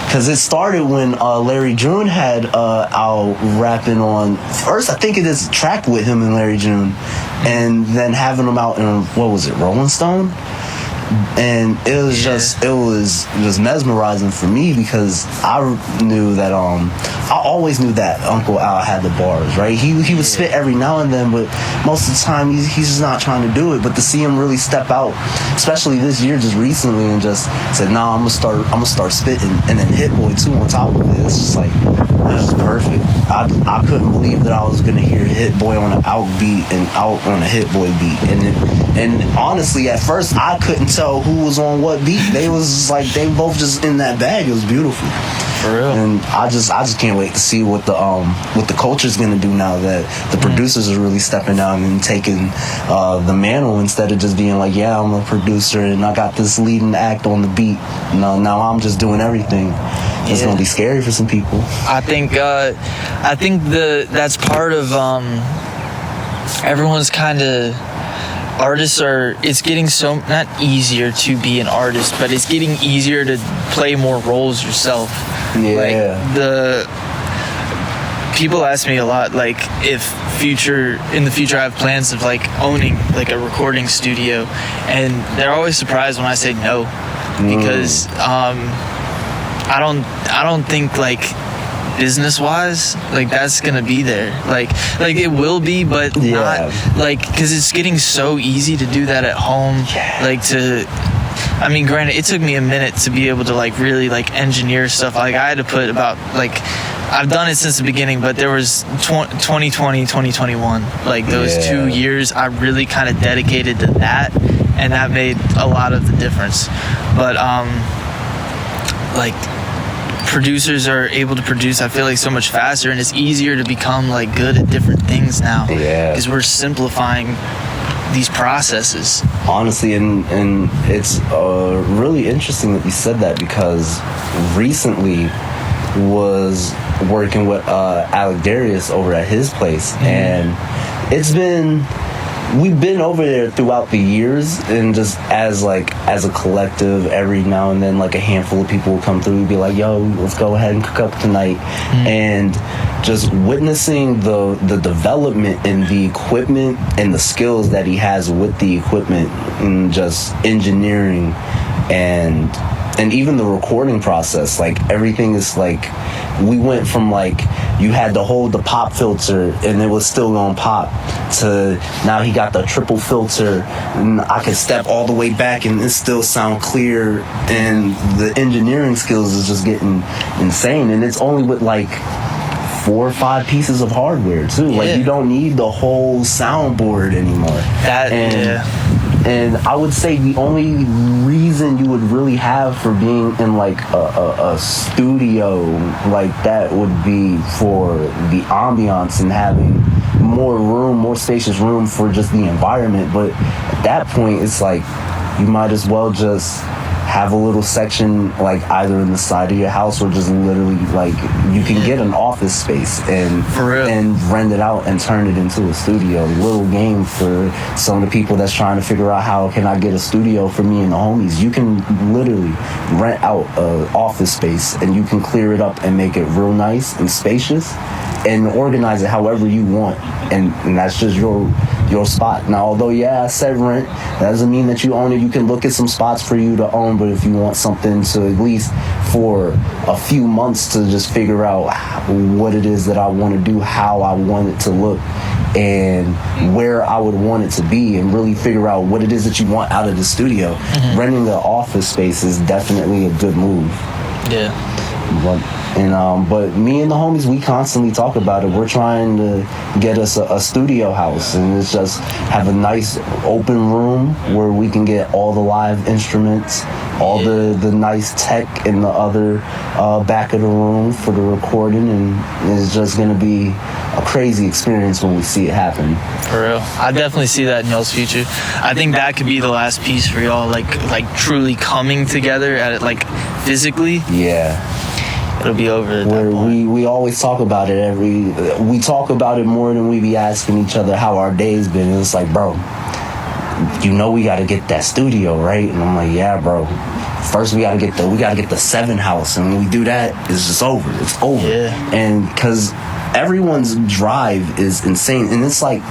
because it started when Larry June had out rapping on, first I think it is a track with him and Larry June, and then having him out in, what was it, Rolling Stone? And it was just mesmerizing for me, because I knew that I always knew that Uncle Al had the bars, right? He would spit every now and then, but most of the time he's just not trying to do it. But to see him really step out, especially this year, just recently, and just said, nah, I'm gonna start spitting, and then Hit Boy too on top of it. It's just like, this is perfect. I couldn't believe that I was gonna hear Hit Boy on an out beat and out on a Hit Boy beat, and honestly, at first I couldn't tell who was on what beat. They was just like, they both just in that bag. It was beautiful. For real. And I just can't wait to see what the culture's gonna do now that the producers are really stepping down and taking the mantle, instead of just being like, yeah, I'm a producer and I got this leading act on the beat. No, now I'm just doing everything. It's gonna be scary for some people. I think that's part of everyone's kind of, artists are, it's getting so, not easier to be an artist, but it's getting easier to play more roles yourself. Like, the people ask me a lot, like, if in the future I have plans of like owning like a recording studio, and they're always surprised when I say no, because I don't think, like, business wise, like, that's gonna be there, like it will be, but not like, because it's getting so easy to do that at home, like, to, I mean, granted, it took me a minute to be able to like really like engineer stuff. Like I had to put about like, I've done it since the beginning, but there was 2020, 2021, like those 2 years I really kind of dedicated to that, and that made a lot of the difference. But like producers are able to produce, I feel like, so much faster, and it's easier to become like good at different things now. Yeah, because we're simplifying these processes. Honestly, and it's really interesting that you said that, because recently was working with Alec Darius over at his place, and we've been over there throughout the years, and just as a collective, every now and then like a handful of people will come through and be like, yo, let's go ahead and cook up tonight. And just witnessing the development in the equipment and the skills that he has with the equipment, and just engineering and even the recording process, like everything is like, we went from like, you had to hold the pop filter and it was still gonna pop, to now he got the triple filter and I can step all the way back and it still sound clear, and the engineering skills is just getting insane. And it's only with like 4 or 5 pieces of hardware too. Like you don't need the whole soundboard anymore. And I would say the only reason you would really have for being in like a studio like that would be for the ambiance and having more spacious room for just the environment. But at that point, it's like you might as well just have a little section like either in the side of your house, or just literally like you can get an office space and rent it out and turn it into a studio. Little game for some of the people that's trying to figure out how can I get a studio for me and the homies. You can literally rent out an office space and you can clear it up and make it real nice and spacious and organize it however you want, and that's just your spot. Now, although I said rent, that doesn't mean that you own it. You can look at some spots for you to own, but if you want something to at least for a few months to just figure out what it is that I want to do, how I want it to look, and where I would want it to be, and really figure out what it is that you want out of the studio, renting the office space is definitely a good move. But me and the homies, we constantly talk about it. We're trying to get us a studio house, and it's just have a nice open room where we can get all the live instruments, all the nice tech in the other back of the room for the recording, and it's just going to be a crazy experience when we see it happen. For real. I definitely see that in y'all's future. I think that could be the last piece for y'all, like truly coming together at it, like physically. Yeah. It'll be over at that point. We always talk about it we talk about it more than we be asking each other how our day's been. And it's like, bro, we got to get that studio, right? And I'm like, yeah, bro. First we got to get the 7 house, and when we do that, it's just over. It's over. Yeah. And because everyone's drive is insane, and it's like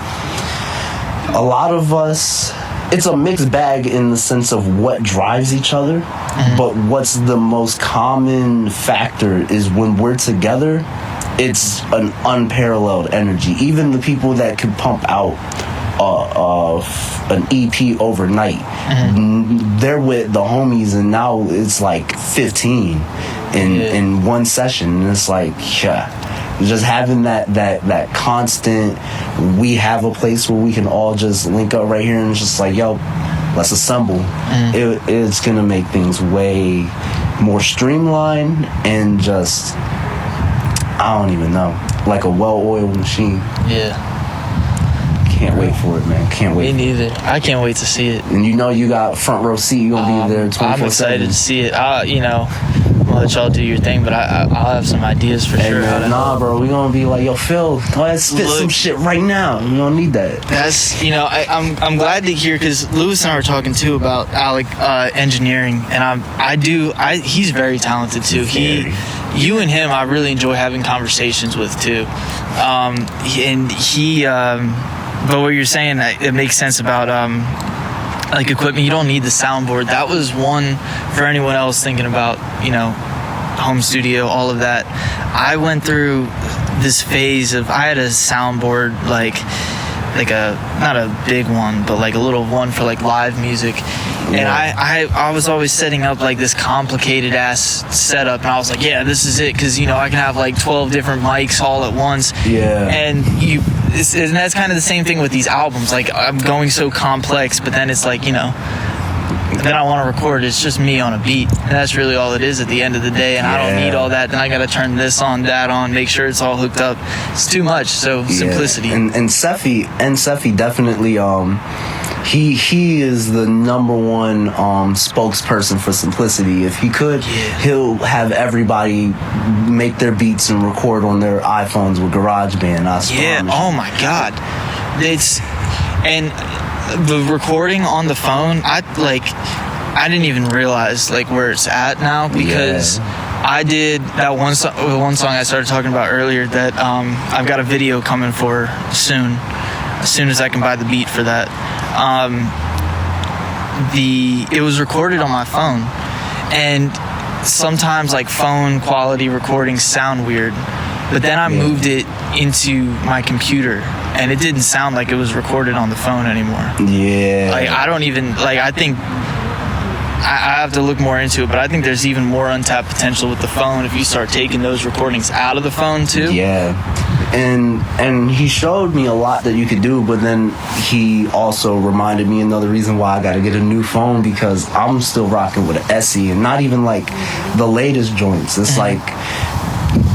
a lot of us, it's a mixed bag in the sense of what drives each other, but what's the most common factor is when we're together, it's an unparalleled energy. Even the people that could pump out an EP overnight, they're with the homies, and now it's like 15 in one session, and it's like, just having that constant, we have a place where we can all just link up right here, and it's just like, yo, let's assemble. It's gonna make things way more streamlined, and just, I don't even know, like a well-oiled machine. Can't wait for it, man. Can't wait. Me neither. I can't wait to see it. And you got front row seat. You gonna be there 24/7. I'm excited to see it. I'll let y'all do your thing, but I'll have some ideas for sure. Man, bro, we gonna be like, yo, Phil, go ahead, spit some shit right now. You don't need that. That's, I'm glad to hear, because Lewis and I were talking too about Alec engineering, and he's very talented too. You and him, I really enjoy having conversations with too. But what you're saying, it makes sense about like equipment. You don't need the soundboard. That was one for anyone else thinking about, home studio, all of that. I went through this phase of, I had a soundboard like not a big one, but like a little one for like live music. And I was always setting up like this complicated ass setup, and I was like, yeah, this is it, because I can have like 12 different mics all at once. Yeah. And that's kind of the same thing with these albums. Like, I'm going so complex, but then it's like, then I want to record. It's just me on a beat, and that's really all it is at the end of the day. And I don't need all that. Then I got to turn this on, that on, make sure it's all hooked up. It's too much. So simplicity. And Seffi definitely he is the number one spokesperson for simplicity. If he could, he'll have everybody make their beats and record on their iPhones with GarageBand. Oh my God, and the recording on the phone. I didn't even realize like where it's at now, because I did that one song I started talking about earlier that I've got a video coming for soon. As soon as I can buy the beat for that. It was recorded on my phone, and sometimes like phone quality recordings sound weird, but then I moved it into my computer, and it didn't sound like it was recorded on the phone anymore. Like, I don't even I think I have to look more into it, but I think there's even more untapped potential with the phone if you start taking those recordings out of the phone too. And he showed me a lot that you could do, but then he also reminded me another reason why I got to get a new phone, because I'm still rocking with an SE, and not even like the latest joints. It's like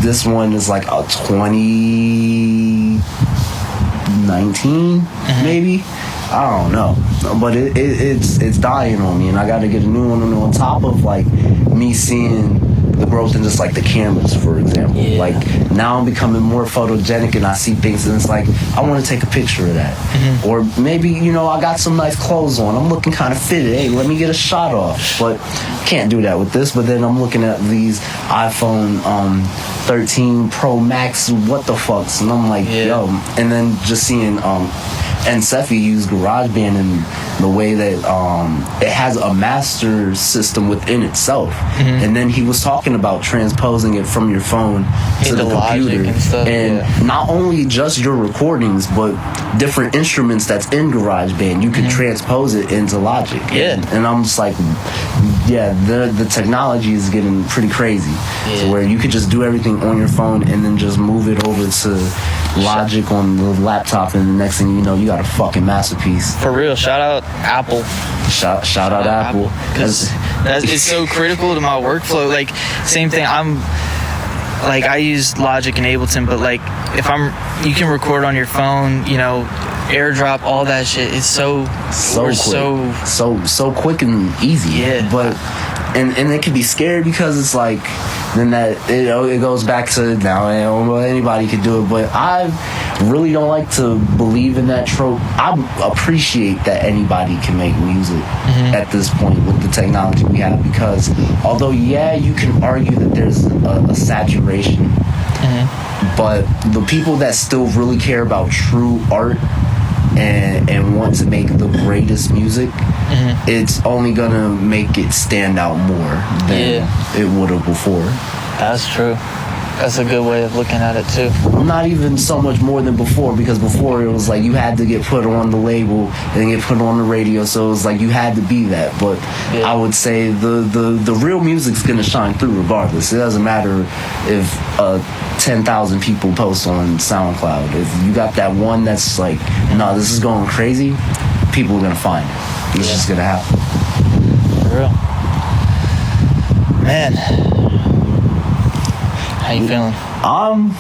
this one is like a 2019 maybe. I don't know, but it's dying on me, and I got to get a new one. And on top of like me seeing the growth in just like the cameras, for example, like now I'm becoming more photogenic, and I see things, and it's like I want to take a picture of that. Or maybe I got some nice clothes on, I'm looking kind of fitted, hey, let me get a shot off. But can't do that with this. But then I'm looking at these iPhone 13 Pro Max what the fucks, and I'm like, yo. And then just seeing and Seffi used GarageBand in the way that it has a master system within itself. And then he was talking about transposing it from your phone to the computer. And stuff, not only just your recordings, but different instruments that's in GarageBand. You can transpose it into Logic. And I'm just like, the technology is getting pretty crazy. To where you could just do everything on your phone and then just move it over to Logic on the laptop, and the next thing you know, you got a fucking masterpiece. For real, shout out Apple. Shout out Apple, because it's so critical to my workflow. Like, same thing. I use Logic and Ableton, but like you can record on your phone, AirDrop, all that shit. It's so quick and easy. But and it can be scary, because it's like then that it goes back to now anybody can do it. But I really don't like to believe in that trope. I appreciate that anybody can make music at this point with the technology we have, because although you can argue that there's a saturation, but the people that still really care about true art and want to make the greatest music, it's only gonna make it stand out more than it would have before. That's true. That's a good way of looking at it too. Not even so much more than before, because before it was like you had to get put on the label and get put on the radio, so it was like you had to be that. But I would say the real music's gonna shine through regardless. It doesn't matter if 10,000 people post on SoundCloud. If you got that one that's like, no, this is going crazy, people are gonna find it. It's just gonna happen. For real. Man, how you feeling? I'm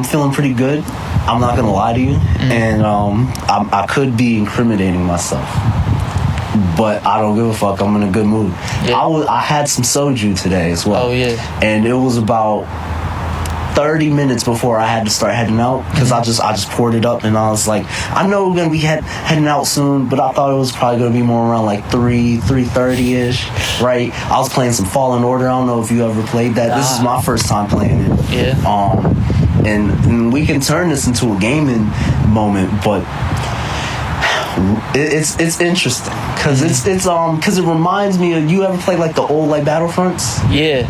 feeling pretty good. I'm not gonna lie to you, and I could be incriminating myself, but I don't give a fuck. I'm in a good mood. I had some soju today as well. And it was about 30 minutes before I had to start heading out, because I just poured it up, and I was like, I know we're gonna be heading out soon, but I thought it was probably gonna be more around like 3:30ish, right? I was playing some Fallen Order. I don't know if you ever played that. This is my first time playing it. And we can turn this into a gaming moment, but it's interesting because because it reminds me of, you ever play like the old like Battlefronts?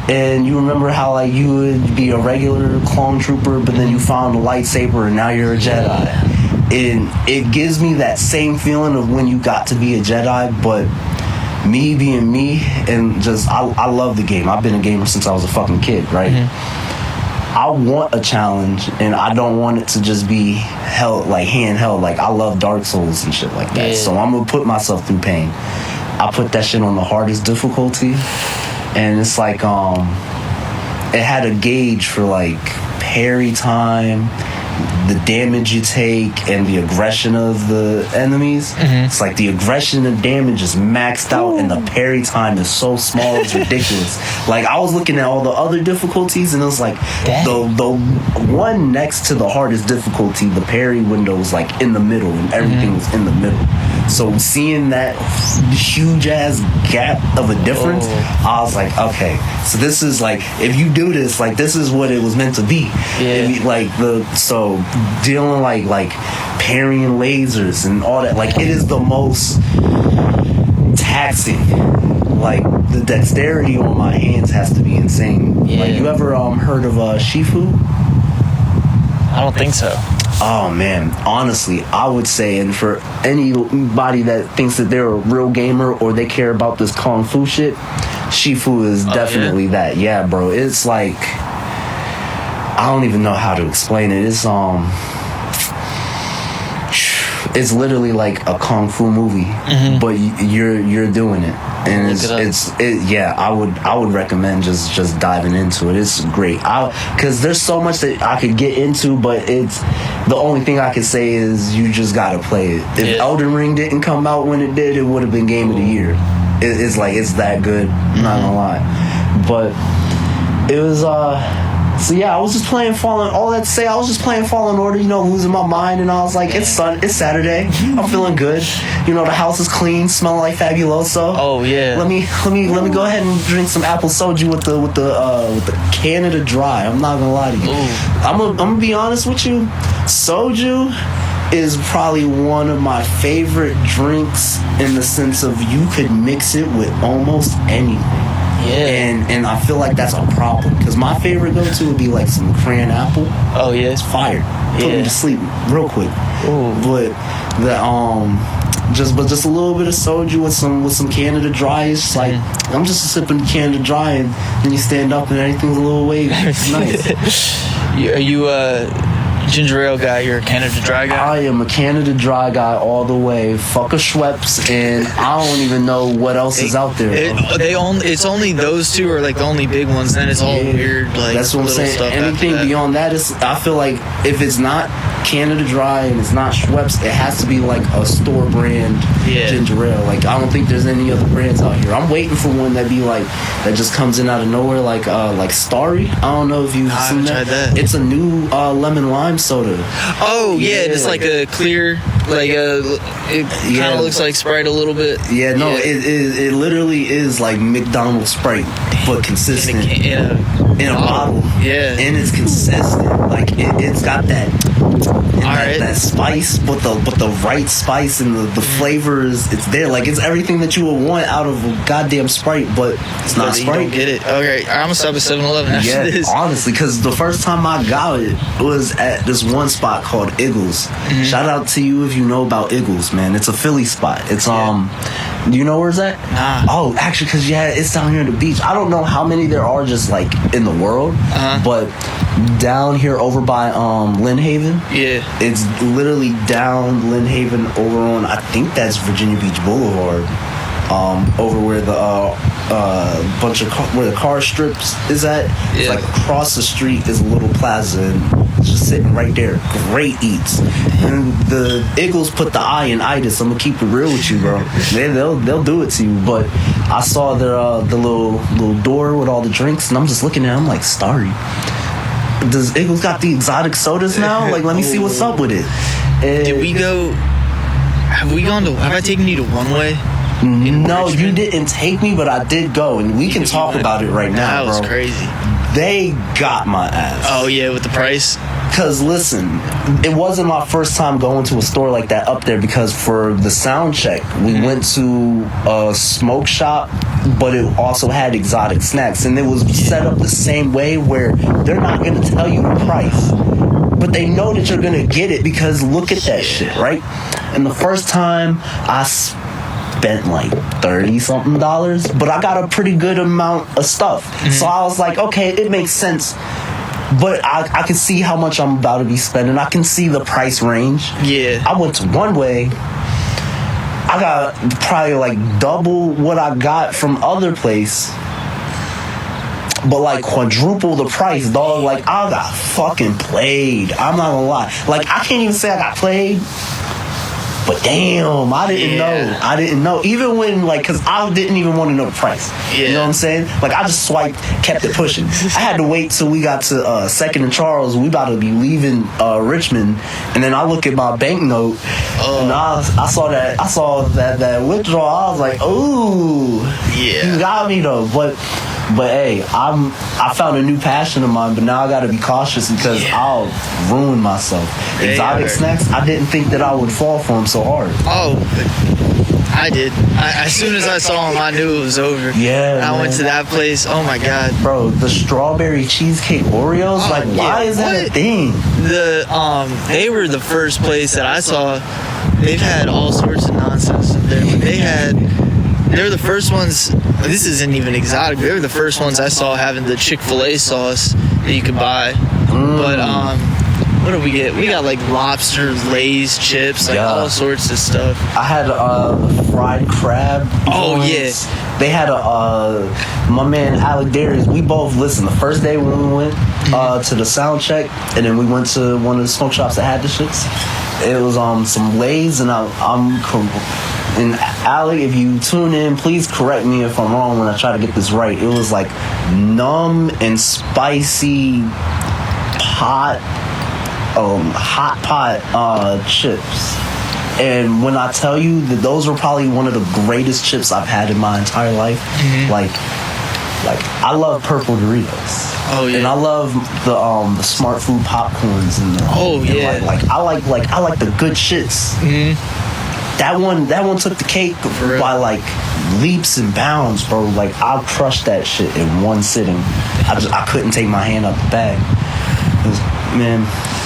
And you remember how like you would be a regular clone trooper, but then you found a lightsaber and now you're a Jedi. it gives me that same feeling of when you got to be a Jedi, but me being me, and just I love the game. I've been a gamer since I was a fucking kid, right? I want a challenge, and I don't want it to just be held like handheld. Like, I love Dark Souls and shit like that. So I'm gonna put myself through pain. I put that shit on the hardest difficulty, and it's like it had a gauge for like parry time, the damage you take, and the aggression of the enemies. It's like the aggression and damage is maxed out, and the parry time is so small, it's ridiculous. Like, I was looking at all the other difficulties, and it was like the one next to the hardest difficulty, the parry window was like in the middle, and everything was in the middle. So seeing that huge ass gap of a difference, I was like, okay, so this is like, if you do this, like, this is what it was meant to be. So dealing like parrying lasers and all that, like, it is the most taxing. Like, the dexterity on my hands has to be insane. Like, you ever heard of Shifu? I don't think so. Oh man, honestly, I would say, and for anybody that thinks that they're a real gamer or they care about this kung fu shit, Shifu is definitely that. Yeah, bro. It's like, I don't even know how to explain it. It's literally like a kung fu movie, but you're doing it, and I would recommend just diving into it. It's great, because there's so much that I could get into, but it's the only thing I could say is you just gotta play it. If Elden Ring didn't come out when it did, it would have been Game of the Year. It's like, it's that good. I'm not gonna lie, but it was so yeah, I was just playing Fallen. All that to say, I was just playing Fallen Order, losing my mind, and I was like, it's Saturday, I'm feeling good. The house is clean, smelling like Fabuloso. Oh yeah. Let me go ahead and drink some apple soju with the Canada Dry. I'm not gonna lie to you. I'm gonna be honest with you. Soju is probably one of my favorite drinks, in the sense of you could mix it with almost anything. And I feel like that's a problem, because my favorite go-to would be like some cran apple. Oh yeah, it's fire. Put me to sleep real quick. But the just a little bit of soju with some Canada Dry. It's just like, I'm just sipping Canada Dry, and then you stand up and everything's a little wavy. It's nice. Are you ginger ale guy? You're a Canada Dry guy? I am a Canada Dry guy all the way. Fuck a Schweppes, and I don't even know what else is out there. It's only those two are like the only big ones. Then it's all weird, like, that's what I'm saying. Stuff anything beyond that is, I feel like if it's not Canada Dry and it's not Schweppes, it has to be like a store brand ginger ale. Like, I don't think there's any other brands out here. I'm waiting for one that just comes in out of nowhere, like Starry. I don't know if you've seen that. It's a new lemon lime soda. Oh yeah, it's like a clear, like it kind of looks like Sprite a little bit. It literally is like McDonald's Sprite, but consistent in a bottle. And it's consistent. Like, it's got that spice, but the right spice, and the flavors, it's there. Like, it's everything that you would want out of a goddamn Sprite, but it's not Sprite. You don't get it. Okay, I'm gonna stop at 7-Eleven after this. Honestly, because the first time I got it was at this one spot called Eagles. Shout out to you if you know about Eagles, man. It's a Philly spot. It's do you know where it's at? Nah. Oh, actually, because it's down here at the beach. I don't know how many there are just like in the world, but down here over by Lynn Haven, it's literally down Lynn Haven over on, I think that's Virginia Beach Boulevard, over where the where the car strips is at. It's like across the street is a little plaza, and it's just sitting right there. Great eats. And the Eagles put the I in itis. I'm gonna keep it real with you, bro. They'll do it to you. But I saw their the little door with all the drinks, and I'm just looking at it. I'm like, Starry, does Eagles got the exotic sodas now? Like, let me see what's up with it. Did we go? Have I taken you to One Way? No, you didn't take me, but I did go, and we can talk about it right now, bro. That was crazy. They got my ass. Oh yeah, with the price? Because listen, it wasn't my first time going to a store like that up there, because for the sound check, we went to a smoke shop, but it also had exotic snacks, and it was set up the same way where they're not going to tell you the price. but they know that you're gonna get it because look at that shit, right? And the first time I spent like $30-something, but I got a pretty good amount of stuff. So I was like, okay, it makes sense. But I can see how much I'm about to be spending. I can see the price range. Yeah. I went to One Way. I got probably like double what I got from other place, but like quadruple the price, dog. Like I got fucking played. I'm not gonna lie. Like I can't even say I got played. But damn, I didn't know. I didn't know. Even when, like, because I didn't even want to know the price. You know what I'm saying? Like, I just swiped, kept it pushing. I had to wait till we got to 2nd and Charles. We about to be leaving Richmond. And then I look at my banknote, and I saw that withdrawal. I was like, ooh. Yeah. You got me, though. But hey, I found a new passion of mine, but now I gotta be cautious because I'll ruin myself. Exotic snacks, I didn't think that I would fall for them so hard. Oh, I did. As soon as I saw them, I knew it was over. Yeah, I went to that place. Oh my god, bro! The strawberry cheesecake Oreos. Why is that a thing? They were the first place that I saw. They've had all sorts of nonsense in there. They were the first ones. This isn't even exotic. They were the first ones I saw having the Chick-fil-A sauce that you could buy. But what did we get? We got like lobster, Lay's, chips, like all sorts of stuff. I had the fried crab. Oh yeah. They had my man Alec Darius. We both listened the first day when we went to the sound check, and then we went to one of the smoke shops that had the shits. It was some Lay's, and and Alec, if you tune in, please correct me if I'm wrong when I try to get this right. It was like numb and spicy hot pot chips. And when I tell you that those were probably one of the greatest chips I've had in my entire life, like I love purple Doritos. Oh yeah. And I love the Smart Food popcorns and I like the good shits. That one took the cake by like leaps and bounds, bro. Like I crushed that shit in one sitting. I couldn't take my hand out the bag. Man,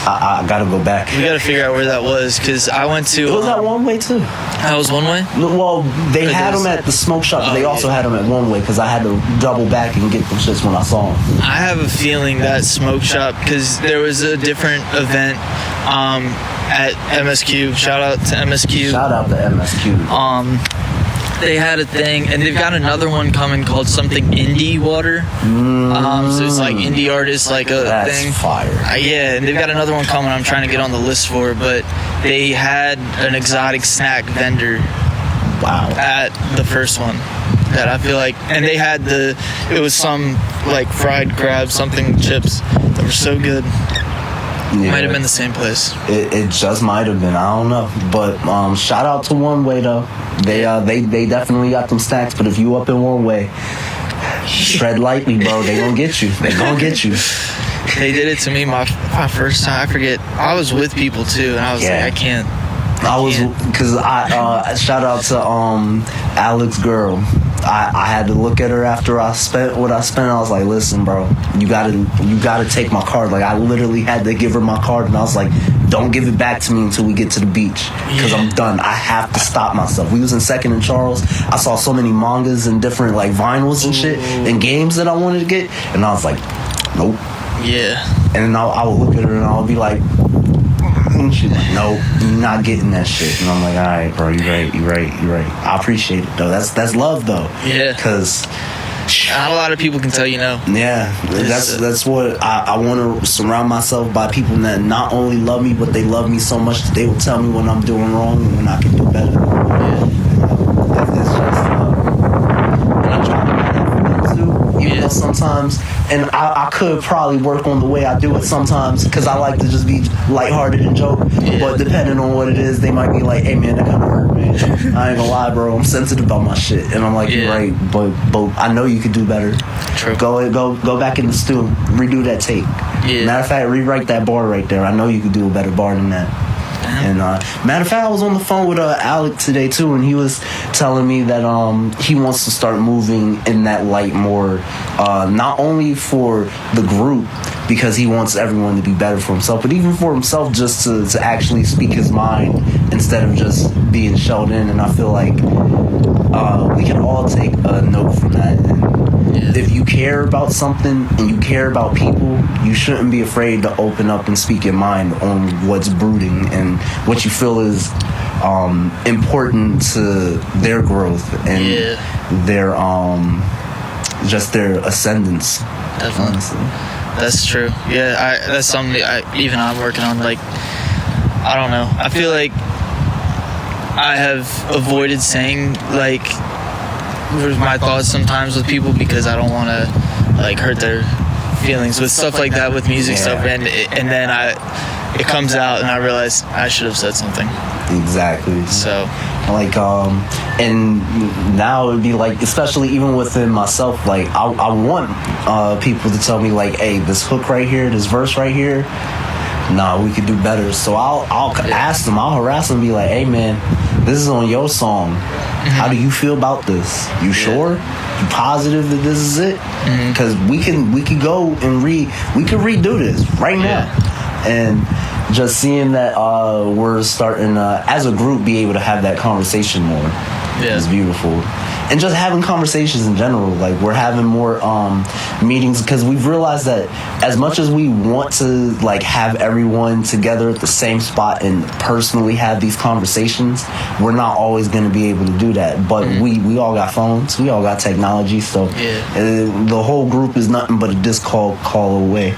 I gotta go back. We gotta figure out where that was, because I went to. It was that One Way too. That was One Way? Well, they had them at the smoke shop, but they also had them at One Way because I had to double back and get them shits when I saw them. I have a feeling that smoke shop, because there was a different event at MSQ. Shout out to MSQ. Shout out to MSQ. They had a thing, and they've got another one coming called something Indie Water. So it's like indie artists, like a That's thing. Fire. Yeah, and they've got another one coming. I'm trying to get on the list for, but they had an exotic snack vendor. Wow. At the first one, that I feel like, and they had it was some like fried crab, something chips that were so good. Yeah. Might have been the same place. It just might have been. I don't know. But shout out to One Way though. They definitely got them snacks. But if you up in One Way, tread lightly, bro. They gonna get you. They gonna get you. They did it to me my first time. I forget. I was with people too, and I was like, I can't. Because I shout out to Alec's girl. I had to look at her after I spent what I spent. I was like, listen, bro, you gotta take my card. Like I literally had to give her my card, and I was like, don't give it back to me until we get to the beach, because I'm done. I have to stop myself. We was in 2nd and Charles. I saw so many mangas and different like vinyls and shit and games that I wanted to get, and I was like, nope. Yeah. And then I would look at her and I would be like, and she's like, no, you're not getting that shit. And I'm like, all right, bro, you're right. I appreciate it though. That's love though. Yeah. Because not a lot of people can tell you no. Yeah, that's what I want to surround myself by, people that not only love me, but they love me so much that they will tell me when I'm doing wrong and when I can do better. Yeah. That's just and I try to do that for them too. Even though sometimes, and I could probably work on the way I do it sometimes, because I like to just be lighthearted and joke. Yeah. But depending on what it is, they might be like, hey man, that kind of hurt, man. I ain't gonna lie, bro, I'm sensitive about my shit. And I'm like, you're right, but I know you could do better. True. Go back in the studio, redo that tape. Yeah. Matter of fact, rewrite that bar right there. I know you could do a better bar than that. And matter of fact, I was on the phone with Alec today too, and he was telling me that he wants to start moving in that light more, not only for the group, because he wants everyone to be better for himself, but even for himself, just to actually speak his mind instead of just being shelled in. And I feel like we can all take a note from that. And if you care about something and you care about people, you shouldn't be afraid to open up and speak your mind on what's brooding and what you feel is important to their growth and their just their ascendance. Definitely. Honestly. That's true. Yeah, that's something I'm working on. Like, I don't know. I feel like I have avoided saying like my thoughts sometimes with people because I don't want to like hurt their feelings with stuff like that, with music stuff, and then it comes out and I realize I should have said something. Exactly. So like and now it'd be like, especially even within myself, like I want people to tell me like, hey, this hook right here, this verse right here, nah, we could do better. So I'll ask them, I'll harass them and be like, hey man, this is on your song, how do you feel about this? You sure? You positive that this is it? Because we can go and we can redo this right now. And just seeing that we're starting as a group be able to have that conversation more is beautiful. And just having conversations in general, like we're having more meetings, because we've realized that as much as we want to like have everyone together at the same spot and personally have these conversations, we're not always going to be able to do that. But we all got phones, we all got technology, so the whole group is nothing but a Discord call away,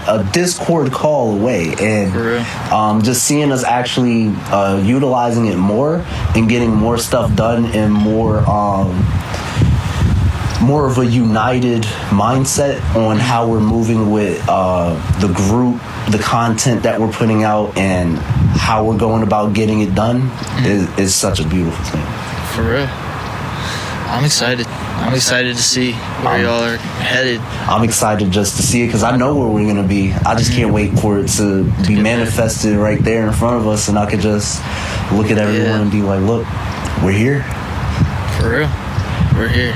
and just seeing us actually utilizing it more and getting more stuff done and more of a united mindset on how we're moving with the group, the content that we're putting out, and how we're going about getting it done is such a beautiful thing. For real. I'm excited. I'm excited to see where y'all are headed. I'm excited just to see it because I know where we're going to be. I just can't wait for it to be manifested right there in front of us, and I could just look at everyone and be like, look, we're here. For real. We're here.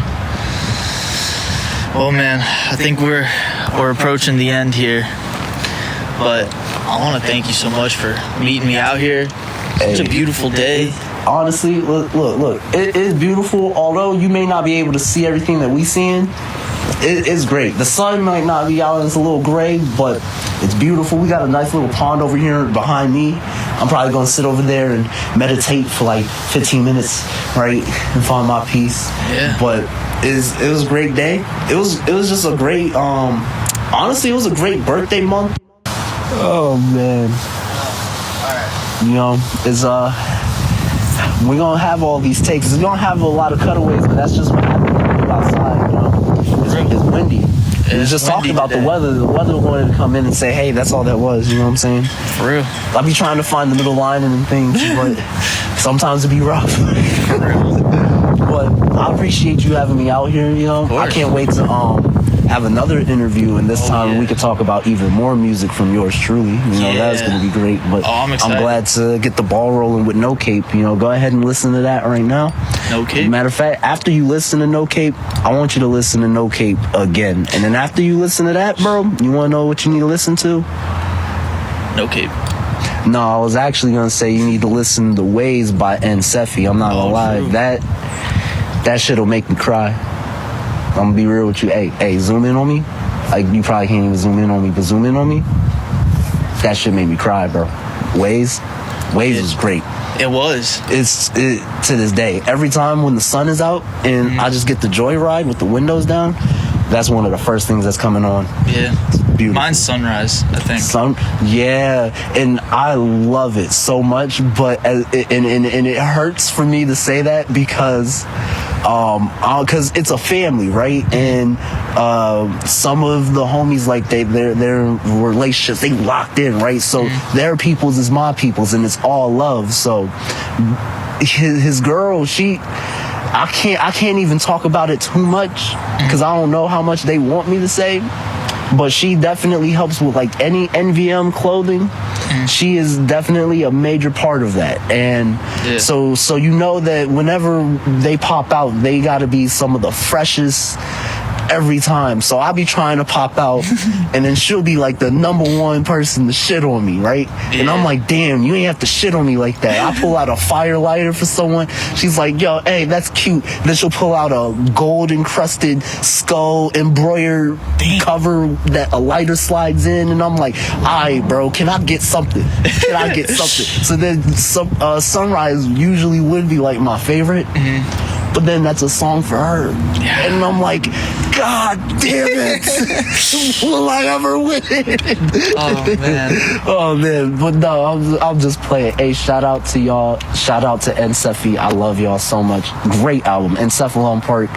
Well, man, I think we're approaching the end here, but I want to thank you so much for meeting me out here. Such a beautiful day. Honestly, look, it is beautiful. Although you may not be able to see everything that we seeing, it's great. The sun might not be out, it's a little gray, but it's beautiful. We got a nice little pond over here behind me. I'm probably gonna sit over there and meditate for like 15 minutes, right, and find my peace. But it was a great day. It was just a great honestly, it was a great birthday month. Oh man. You know, it's we're gonna have all these takes. We're gonna have a lot of cutaways, but that's just what happens when we go outside, you know. It's windy. We was just talking about the weather. The weather wanted to come in and say, hey, that's all that was, you know what I'm saying? For real. I be trying to find the middle line and things, but sometimes it be rough. For real. But I appreciate you having me out here, you know. I can't wait to have another interview, and this time we could talk about even more music from yours truly. You know, that's going to be great. But I'm excited. I'm glad to get the ball rolling with No Cape. You know, go ahead and listen to that right now. No Cape. Matter of fact, after you listen to No Cape, I want you to listen to No Cape again. And then after you listen to that, bro, you want to know what you need to listen to? No Cape. No, I was actually going to say you need to listen to Waves by N. Seffi. I'm not going to lie. True. That shit'll make me cry. I'm gonna be real with you. Hey, zoom in on me. Like, you probably can't even zoom in on me, but zoom in on me. That shit made me cry, bro. Waves was great. It was. It's to this day. Every time when the sun is out and I just get the joyride with the windows down, that's one of the first things that's coming on. Yeah. It's beautiful. Mine's Sunrise, I think. And I love it so much, but and it hurts for me to say that because it's a family, right? And some of the homies, like their relationships, they locked in, right? So their peoples is my peoples, and it's all love. So his girl, I can't even talk about it too much because I don't know how much they want me to say. But she definitely helps with like any NVM clothing. She is definitely a major part of that. And so you know that whenever they pop out, they got to be some of the freshest every time. So I be trying to pop out, and then she'll be like the number one person to shit on me, right? Yeah. And I'm like, damn, you ain't have to shit on me like that. I pull out a fire lighter for someone. She's like, yo, hey, that's cute. Then she'll pull out a gold encrusted skull embroidered cover that a lighter slides in, and I'm like, all right, bro, can I get something? Can I get something? So then Sunrise usually would be like my favorite. But then that's a song for her. Yeah. And I'm like, God damn it. Will I ever win? Oh, man. But no, I'll just play it. Hey, shout out to y'all. Shout out to Encephy. I love y'all so much. Great album. Encephalon Park.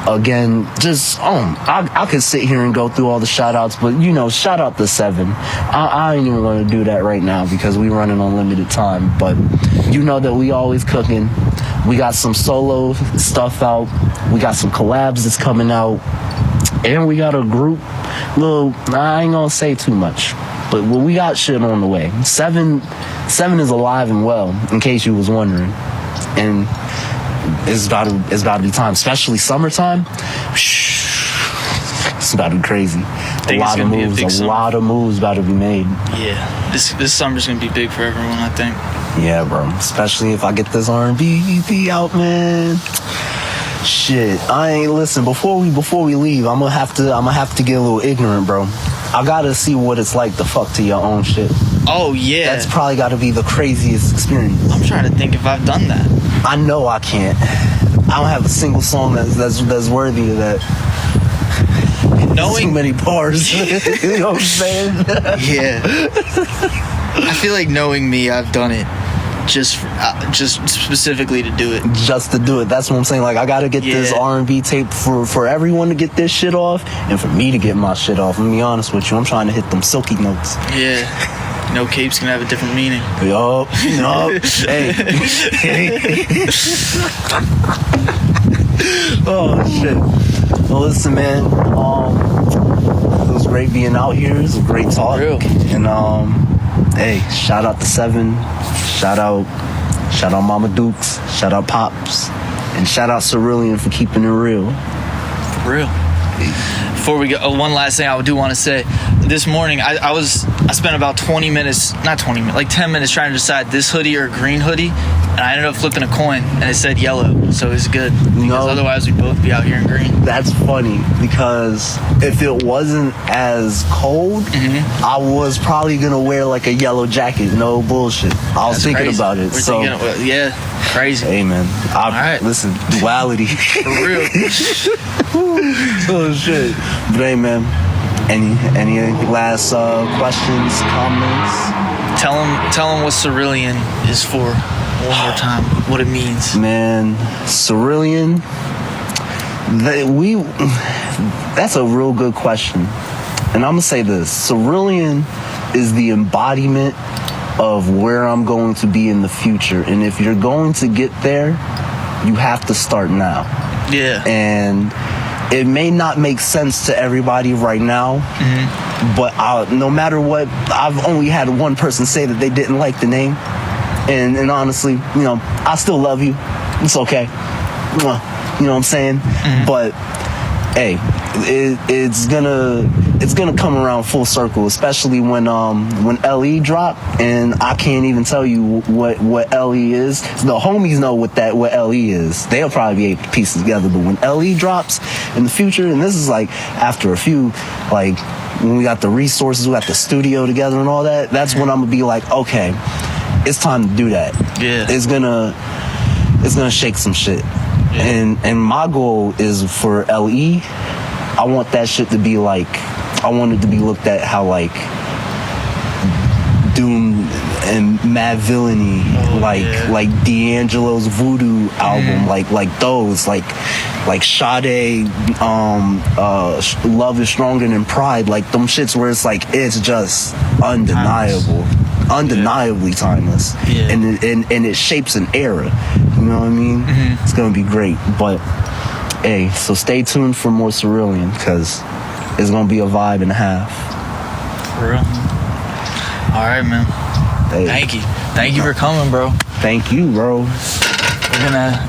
Again, just, I could sit here and go through all the shout outs, but, you know, shout out to 7. I ain't even going to do that right now because we running on limited time. But you know that we always cooking. We got some solo stuff out. We got some collabs that's coming out. And we got a group. I ain't going to say too much. But we got shit on the way. 7 is alive and well, in case you was wondering. And it's about to be time. Especially summertime. It's about to be crazy. A lot of moves about to be made. Yeah. This summer's going to be big for everyone, I think. Yeah, bro. Especially if I get this R&B EP out, man. Shit, listen. Before we leave, I'm gonna have to get a little ignorant, bro. I gotta see what it's like to fuck to your own shit. Oh yeah, that's probably got to be the craziest experience. I'm trying to think if I've done that. I know I can't. I don't have a single song that's worthy of that. Knowing too many bars. You know what I'm saying? Yeah. I feel like knowing me, I've done it. Just specifically to do it. Just to do it. That's what I'm saying. Like, I gotta get this R&B tape for everyone to get this shit off, and for me to get my shit off. Let me be honest with you. I'm trying to hit them silky notes. Yeah. No, capes can have a different meaning. Yup. Hey. Oh shit. Well, listen, man. It was great being out here. It was a great talk. Real. And hey, shout out to 7. Shout out Mama Dukes. Shout out Pops. And shout out Sr.illion for keeping it real. For real. Before we go, one last thing I do want to say. This morning, I spent about 10 minutes trying to decide this hoodie or a green hoodie, and I ended up flipping a coin, and it said yellow, so it's good. Because otherwise we'd both be out here in green. That's funny, because if it wasn't as cold, I was probably going to wear like a yellow jacket. No bullshit. I was thinking about it. Yeah, crazy. Hey, man. All right. Listen, duality. For real. Oh, shit. But hey, man. Any last questions, comments? Tell them what Sr.illion is for one more time. What it means. Man, Sr.illion. That's a real good question, and I'm gonna say this: Sr.illion is the embodiment of where I'm going to be in the future, and if you're going to get there, you have to start now. Yeah. And it may not make sense to everybody right now, but no matter what, I've only had one person say that they didn't like the name. And honestly, you know, I still love you. It's okay. You know what I'm saying? But hey, it's gonna come around full circle, especially when LE drop, and I can't even tell you what LE is. The homies know what LE is. They'll probably be able to piece it together. But when LE drops in the future, and this is like after a few, like when we got the resources, we got the studio together and all that, that's when I'm gonna be like, okay, it's time to do that. Yeah. It's gonna shake some shit. Yeah. And my goal is for LE, I want that shit to be like, I want it to be looked at how like Doom and Mad Villainy, like D'Angelo's Voodoo album, like those, like Sade, Love is Stronger Than Pride, like them shits where it's like, it's just undeniably timeless. Yeah. And it shapes an era. You know what I mean? It's gonna be great. But hey, so stay tuned for more Sr.illion, because it's gonna be a vibe and a half. For real. All right, man. Hey. Thank you for coming, bro. Thank you, bro. We're gonna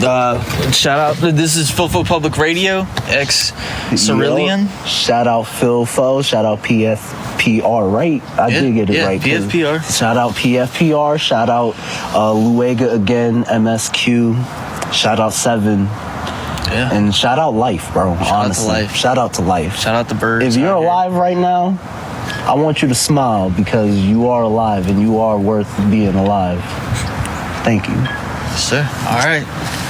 Shout out. This is Fofo Public Radio, ex Sr.illion. Shout out Philfo. Shout out PFPR, right? I did get it right. PFPR. Shout out PFPR. Shout out Luega again, MSQ. Shout out 7. Yeah. And shout out life, bro. Honestly. Shout out to life. Shout out the birds. If you're alive right now, I want you to smile because you are alive and you are worth being alive. Thank you. Sir. All right.